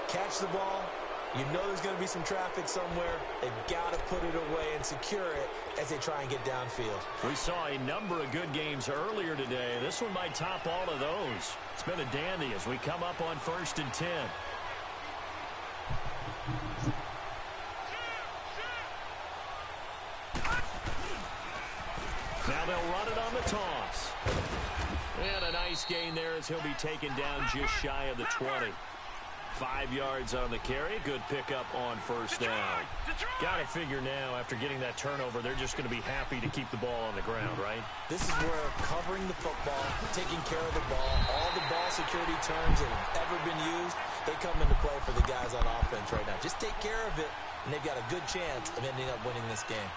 S5: Catch the ball. You know there's going to be some traffic somewhere. They've got to put it away and secure it as they try and get downfield.
S4: We saw a number of good games earlier today. This one might top all of those. It's been a dandy as we come up on 1st and 10. Now they'll run it on the toss. And a nice gain there as he'll be taken down just shy of the 20. 5 yards on the carry. Good pickup on first down. Got to figure now, after getting that turnover, they're just going to be happy to keep the ball on the ground, right?
S5: This is where covering the football, taking care of the ball, all the ball security terms that have ever been used, they come into play for the guys on offense right now. Just take care of it, and they've got a good chance of ending up winning this game.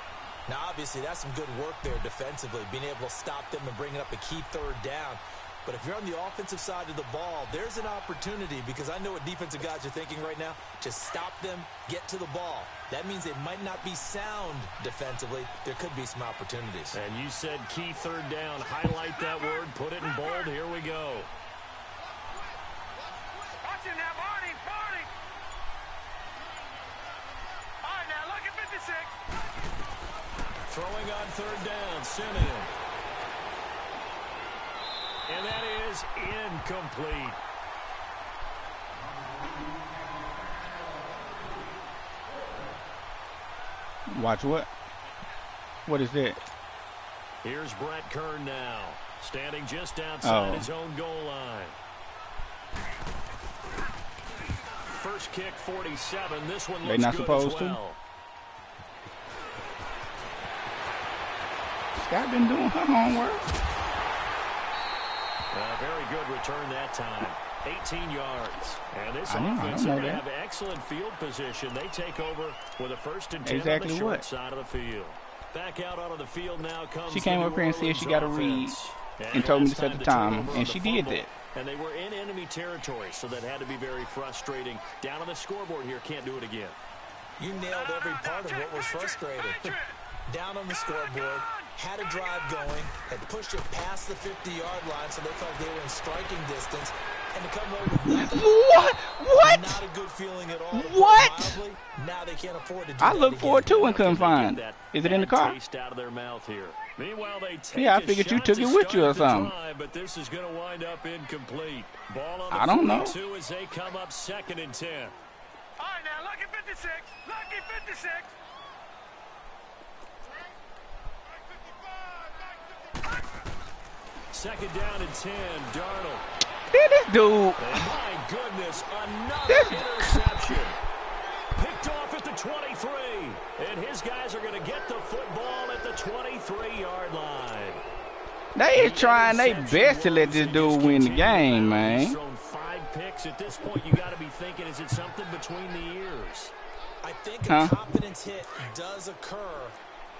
S5: Now, obviously, that's some good work there defensively, being able to stop them and bringing up a key third down. But if you're on the offensive side of the ball, there's an opportunity, because I know what defensive guys are thinking right now. Just stop them, get to the ball. That means they might not be sound defensively. There could be some opportunities.
S4: And you said key third down. Highlight that word. Put it in bold. Here we go.
S6: Watch it now, Barney. All right, now look at 56.
S4: Throwing on third down, Simeon. And that is incomplete.
S1: Watch what? What is that?
S4: Here's Brett Kern now, standing just outside his own goal line. First kick, 47. This one looks
S1: They're not
S4: good
S1: supposed
S4: as well.
S1: Scott been doing her homework.
S4: Very good return that time. 18 yards. And this offense is going to have excellent field position. They take over with a 1st and 10 on the short side of the field. Back out onto the field now comes
S1: she came up here and said she got to read and told me to set the time, and she did that.
S4: And they were in enemy territory, so that had to be very frustrating. Down on the scoreboard here, can't do it again.
S5: You nailed every part of what was frustrating. Down on the scoreboard, had a drive going, had pushed it past the 50-yard line, so they felt they were in striking distance, and to come away with nothing.
S1: What?
S5: Not a good feeling at all.
S1: What?
S5: Now they can't afford to do
S1: I
S5: that
S1: looked for it too and couldn't find.
S4: Is
S1: it in the car?
S4: Out of their mouth here. Meanwhile, they take
S1: yeah, I figured you took it with you or something.
S4: Drive, but this is going to wind up incomplete. Ball on the
S1: I don't know.
S4: 42 as they come up 2nd and 10.
S6: All right, now look at 56. Lucky 56.
S4: Second down and 10, Darnold.
S1: This dude.
S4: And my goodness, another interception. Picked off at the 23. And his guys are going to get the football at the 23-yard line.
S1: They is trying their best to let this dude win the game, man.
S4: He's thrown 5 picks. At this point, you got to be thinking, is it something between the ears?
S5: I think a confidence hit does occur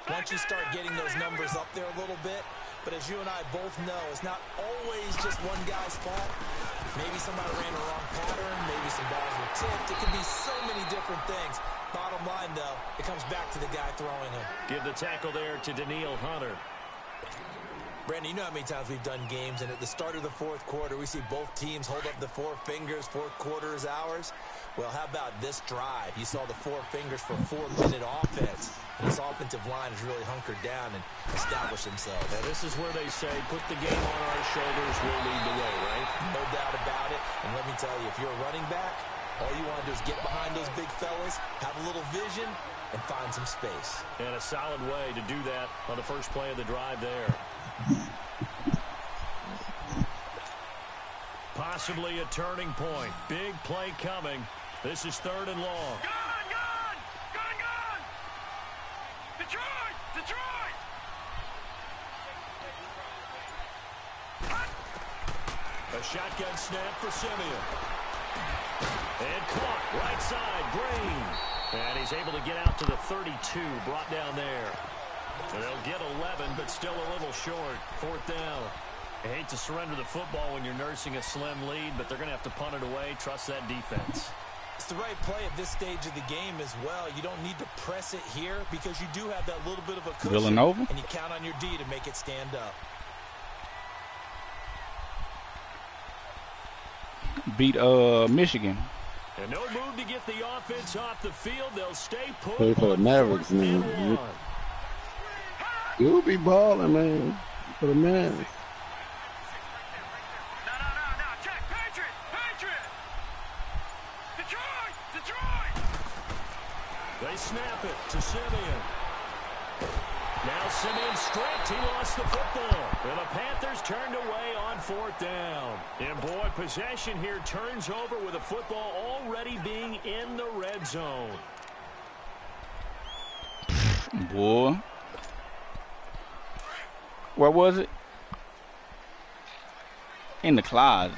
S5: once you start getting those numbers up there a little bit. But as you and I both know, it's not always just one guy's fault. Maybe somebody ran the wrong pattern. Maybe some balls were tipped. It could be so many different things. Bottom line, though, it comes back to the guy throwing him.
S4: Give the tackle there to Daniil Hunter.
S5: Brandon, you know how many times we've done games, and at the start of the fourth quarter, we see both teams hold up the 4 fingers, fourth quarter is ours. Well, how about this drive? You saw the 4 fingers for 4-minute offense. And this offensive line has really hunkered down and established themselves.
S4: And this is where they say, put the game on our shoulders, we'll lead the way, right?
S5: No doubt about it. And let me tell you, if you're a running back, all you want to do is get behind those big fellas, have a little vision, and find some space.
S4: And a solid way to do that on the first play of the drive there. Possibly a turning point. Big play coming. This is 3rd and long.
S6: Gone! Detroit!
S4: A shotgun snap for Simeon. And caught right side, Green. And he's able to get out to the 32, brought down there. And they'll get 11, but still a little short. 4th down. I hate to surrender the football when you're nursing a slim lead, but they're going to have to punt it away. Trust that defense.
S5: It's the right play at this stage of the game as well. You don't need to press it here because you do have that little bit of a cushion.
S1: Villanova.
S5: And you count on your D to make it stand up.
S1: Beat Michigan.
S4: And no move to get the offense off the field. They'll stay put.
S3: Play for the Mavericks, man. You'll be balling, man. For the Mavericks.
S6: No. Check. Patriot. Detroit.
S4: They snap it to Simeon. Now Simeon stripped. He lost the football. And the Panthers turned away on 4th down. And boy, possession here turns over with the football already being in the red zone.
S1: Boy. Where was it? In the closet.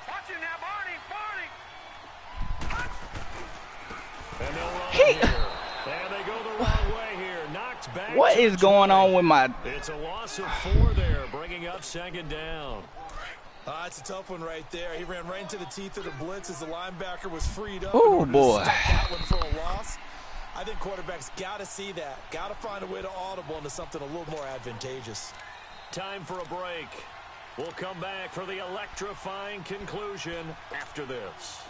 S6: Watch it now, Barney.
S4: And they'll run here. And they go the wrong way here. Knocked back.
S1: What is going on with my...
S4: It's a loss of 4 there, bringing up 2nd down.
S5: It's a tough one right there. He ran right into the teeth of the blitz as the linebacker was freed up.
S1: Oh, boy.
S5: That one for a loss. I think quarterbacks got to see that. Got to find a way to audible into something a little more advantageous.
S4: Time for a break. We'll come back for the electrifying conclusion after this.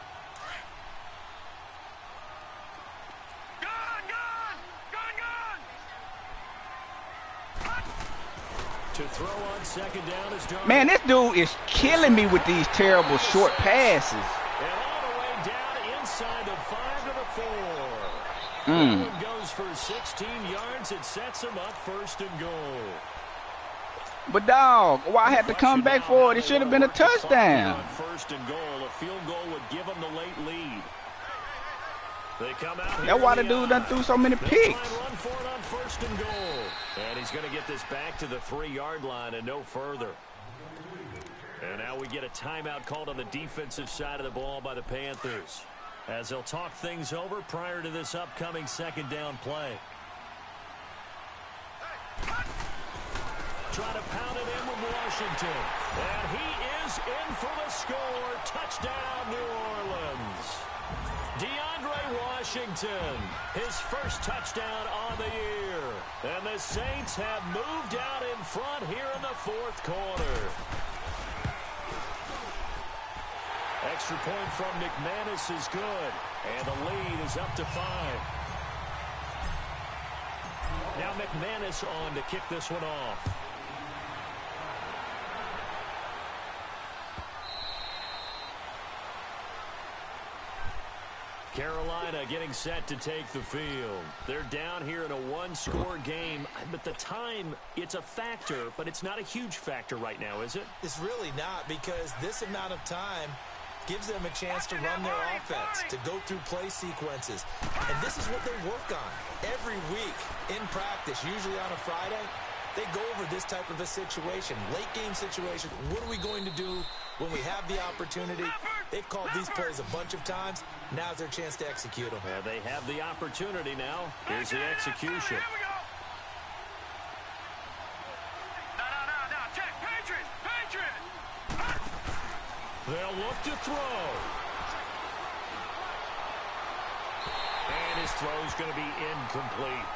S4: To throw on 2nd down is Darnold.
S1: Man, this dude is killing me with these terrible short passes.
S4: And all the way down inside the 5 to the 4. One goes for 16 yards. It sets him up 1st and goal.
S1: But dog, why I had to come back for it? It should have been a touchdown.
S4: On 1st and goal, a field goal would give them the late lead. They come out.
S1: That's why the dude done threw so many picks.
S4: Run for it on 1st and goal. And he's going to get this back to the 3-yard line and no further. And now we get a timeout called on the defensive side of the ball by the Panthers, as they'll talk things over prior to this upcoming 2nd down play. Try to pound it in with Washington. And he is in for the score. Touchdown, New Orleans. DeAndre Washington, his first touchdown on the year. And the Saints have moved out in front here in the 4th quarter. Extra point from McManus is good. And the lead is up to 5. Now McManus on to kick this one off. Carolina getting set to take the field. They're down here in a 1-score game, but the time, it's a factor, but it's not a huge factor right now, is it?
S5: It's really not, because this amount of time gives them a chance to run their offense, to go through play sequences. And this is what they work on every week in practice, usually on a Friday. They go over this type of a situation, late game situation. What are we going to do when we have the opportunity? They've called these plays a bunch of times. Now's their chance to execute them.
S4: They have the opportunity now. Here's the execution.
S6: No. Check. Patriot.
S4: They'll look to throw. And his throw is going to be incomplete.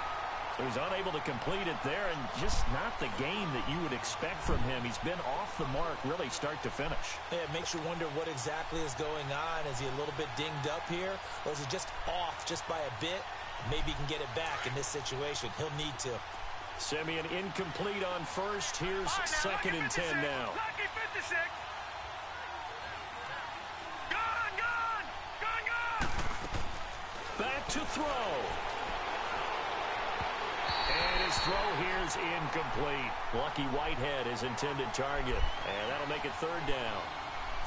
S4: He was unable to complete it there, and just not the game that you would expect from him. He's been off the mark really start to finish.
S5: Yeah, it makes you wonder what exactly is going on. Is he a little bit dinged up here, or is he just off just by a bit? Maybe he can get it back in this situation. He'll need to.
S4: Simeon incomplete on 1st. Here's 2nd and 10 now.
S6: Lucky 56. Gone.
S4: Back to throw. And his throw here is incomplete. Lucky Whitehead, his intended target. And that'll make it 3rd down.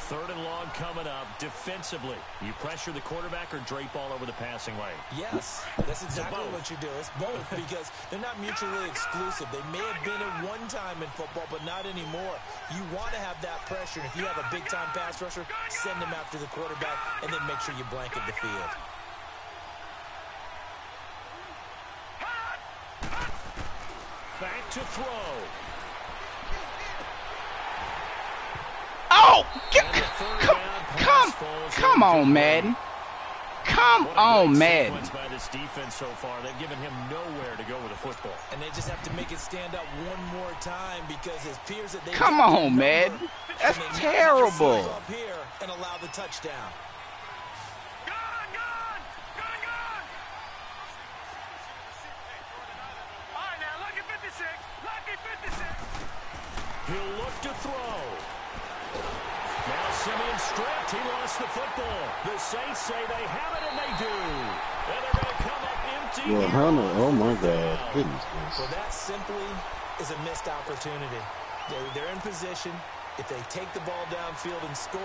S4: 3rd and long coming up. Defensively, you pressure the quarterback or drape all over the passing lane?
S5: Yes, that's exactly what you do. It's both because they're not mutually exclusive. They may have been at one time in football, but not anymore. You want to have that pressure. And if you have a big-time pass rusher, send them after the quarterback and then make sure you blanket the field.
S4: Back to throw.
S1: Oh, come on, Madden. Come on, Madden.
S4: By this defense so far, they've given him nowhere to go with the football.
S5: And they just have to make it stand up one more time because his peers that they
S1: come on, Madden. That's terrible.
S5: Up here and allow the touchdown.
S4: He'll look to throw. Now Simeon stripped. He lost the football. The Saints say they have it, and they do. And they're going to come up empty.
S3: Well, Hunter, oh my God. Goodness gracious.
S5: Well, that simply is a missed opportunity. They're in position. If they take the ball downfield and score,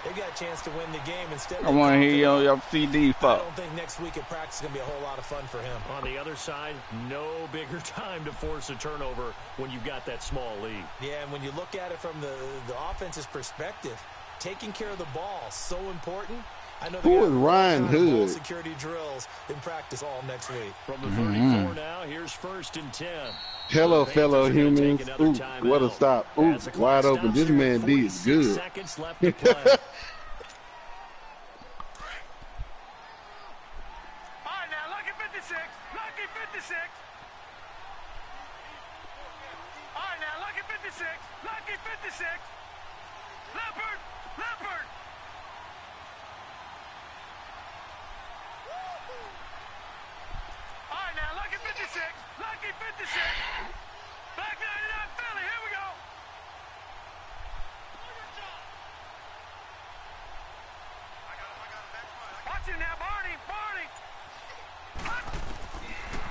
S5: they've got a chance to win the game. Instead,
S1: I want to hear you on your CD
S5: I
S1: fuck.
S5: don't think next week at practice is going to be a whole lot of fun for him.
S4: On the other side, no bigger time to force a turnover when you've got that small lead.
S5: Yeah, and when you look at it from the offense's perspective, taking care of the ball is so important. I know
S3: who is Ryan Hood?
S5: Security drills in practice all next week.
S4: From the 34 now, here's 1st and 10.
S3: Hello, fellow humans. Ooh, what a stop. Ooh, wide open. This man D is good.
S4: Seconds left to play.
S6: All right, now, lucky 56. Lucky 56. All right, now, lucky 56. Lucky 56. Leopard. Leopard. All right, now, lucky 56. Lucky 56. Back 99 Philly. Here we go. Watch it now, Barney. Barney.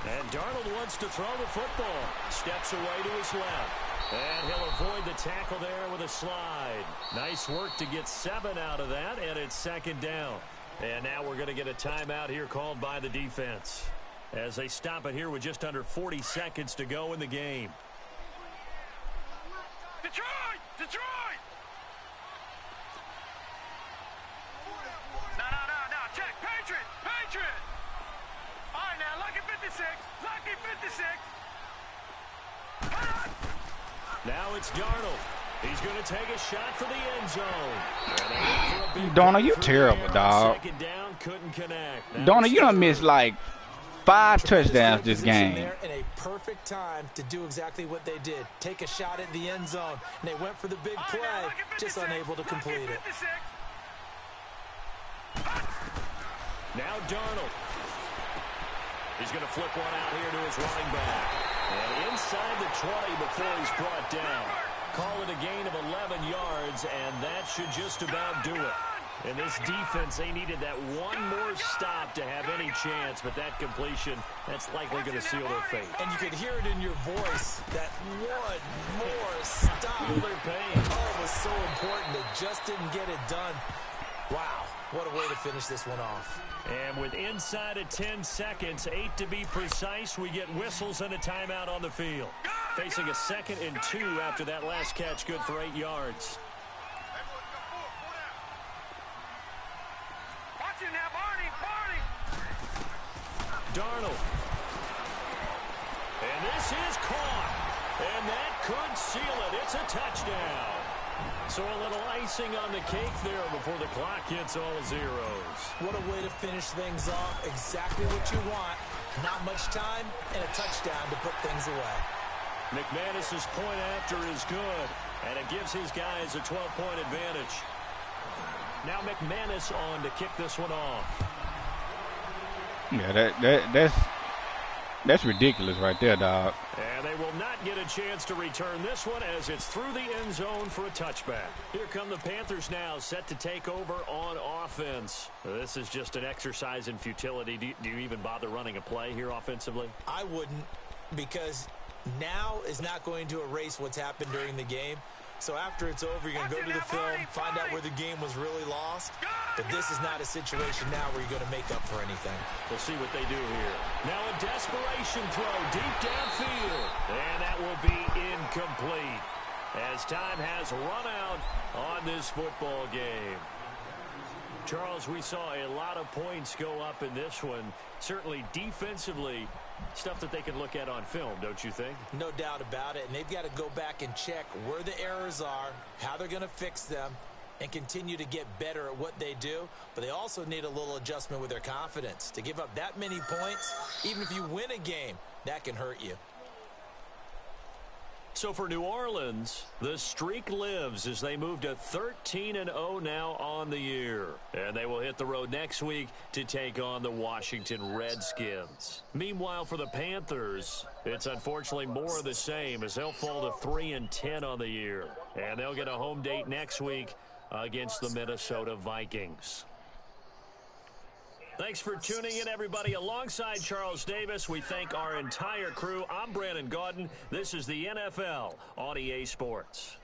S4: And Darnold wants to throw the football. Steps away to his left. And he'll avoid the tackle there with a slide. Nice work to get 7 out of that, and it's 2nd down. And now we're going to get a timeout here called by the defense as they stop it here with just under 40 seconds to go in the game.
S6: Detroit! Detroit! No. Check. Patriot! Patriot! All right, now, lucky 56. Lucky 56.
S4: Now it's Darnold. He's going to take a shot for the end zone.
S1: Darnold, you terrible, dog.
S4: 2nd down, couldn't connect.
S1: Darnold, you done missed like 5 touchdowns this game.
S5: There in a perfect time to do exactly what they did. Take a shot at the end zone. And they went for the big play, just unable to complete it.
S4: Now Darnold. He's going to flip one out here to his running back. And inside the 20 before he's brought down. Call it a gain of 11 yards, and that should just about do it. In this defense, they needed that one more stop to have any chance, but that completion, that's likely going to seal their fate.
S5: And you could hear it in your voice, that one more stop.
S4: They're paying.
S5: Oh, it was so important. They just didn't get it done. Wow, what a way to finish this one off.
S4: And with inside of 10 seconds, 8 to be precise, we get whistles and a timeout on the field. Facing a 2nd and 2 after that last catch, good for 8 yards.
S6: Watch it now, Barney. Barney.
S4: Darnold. And this is caught. And that could seal it. It's a touchdown. So a little icing on the cake there before the clock hits all zeros.
S5: What a way to finish things off. Exactly what you want. Not much time and a touchdown to put things away.
S4: McManus's point after is good, and it gives his guys a 12-point advantage. Now McManus on to kick this one off.
S1: Yeah, that's ridiculous right there, dog.
S4: And they will not get a chance to return this one as it's through the end zone for a touchback. Here come the Panthers now, set to take over on offense. This is just an exercise in futility. Do you even bother running a play here offensively?
S5: I wouldn't, because now is not going to erase what's happened during the game. So after it's over, you're going to go to the film, find out where the game was really lost. But this is not a situation now where you're going to make up for anything.
S4: We'll see what they do here. Now a desperation throw deep downfield. And that will be incomplete as time has run out on this football game. Charles, we saw a lot of points go up in this one. Certainly defensively, stuff that they can look at on film, don't you think?
S5: No doubt about it. And they've got to go back and check where the errors are, how they're going to fix them, and continue to get better at what they do. But they also need a little adjustment with their confidence. To give up that many points, even if you win a game, that can hurt you.
S4: So for New Orleans, the streak lives as they move to 13-0 now on the year. And they will hit the road next week to take on the Washington Redskins. Meanwhile, for the Panthers, it's unfortunately more of the same as they'll fall to 3-10 on the year. And they'll get a home date next week against the Minnesota Vikings. Thanks for tuning in, everybody. Alongside Charles Davis, we thank our entire crew. I'm Brandon Gaudin. This is the NFL on EA Sports.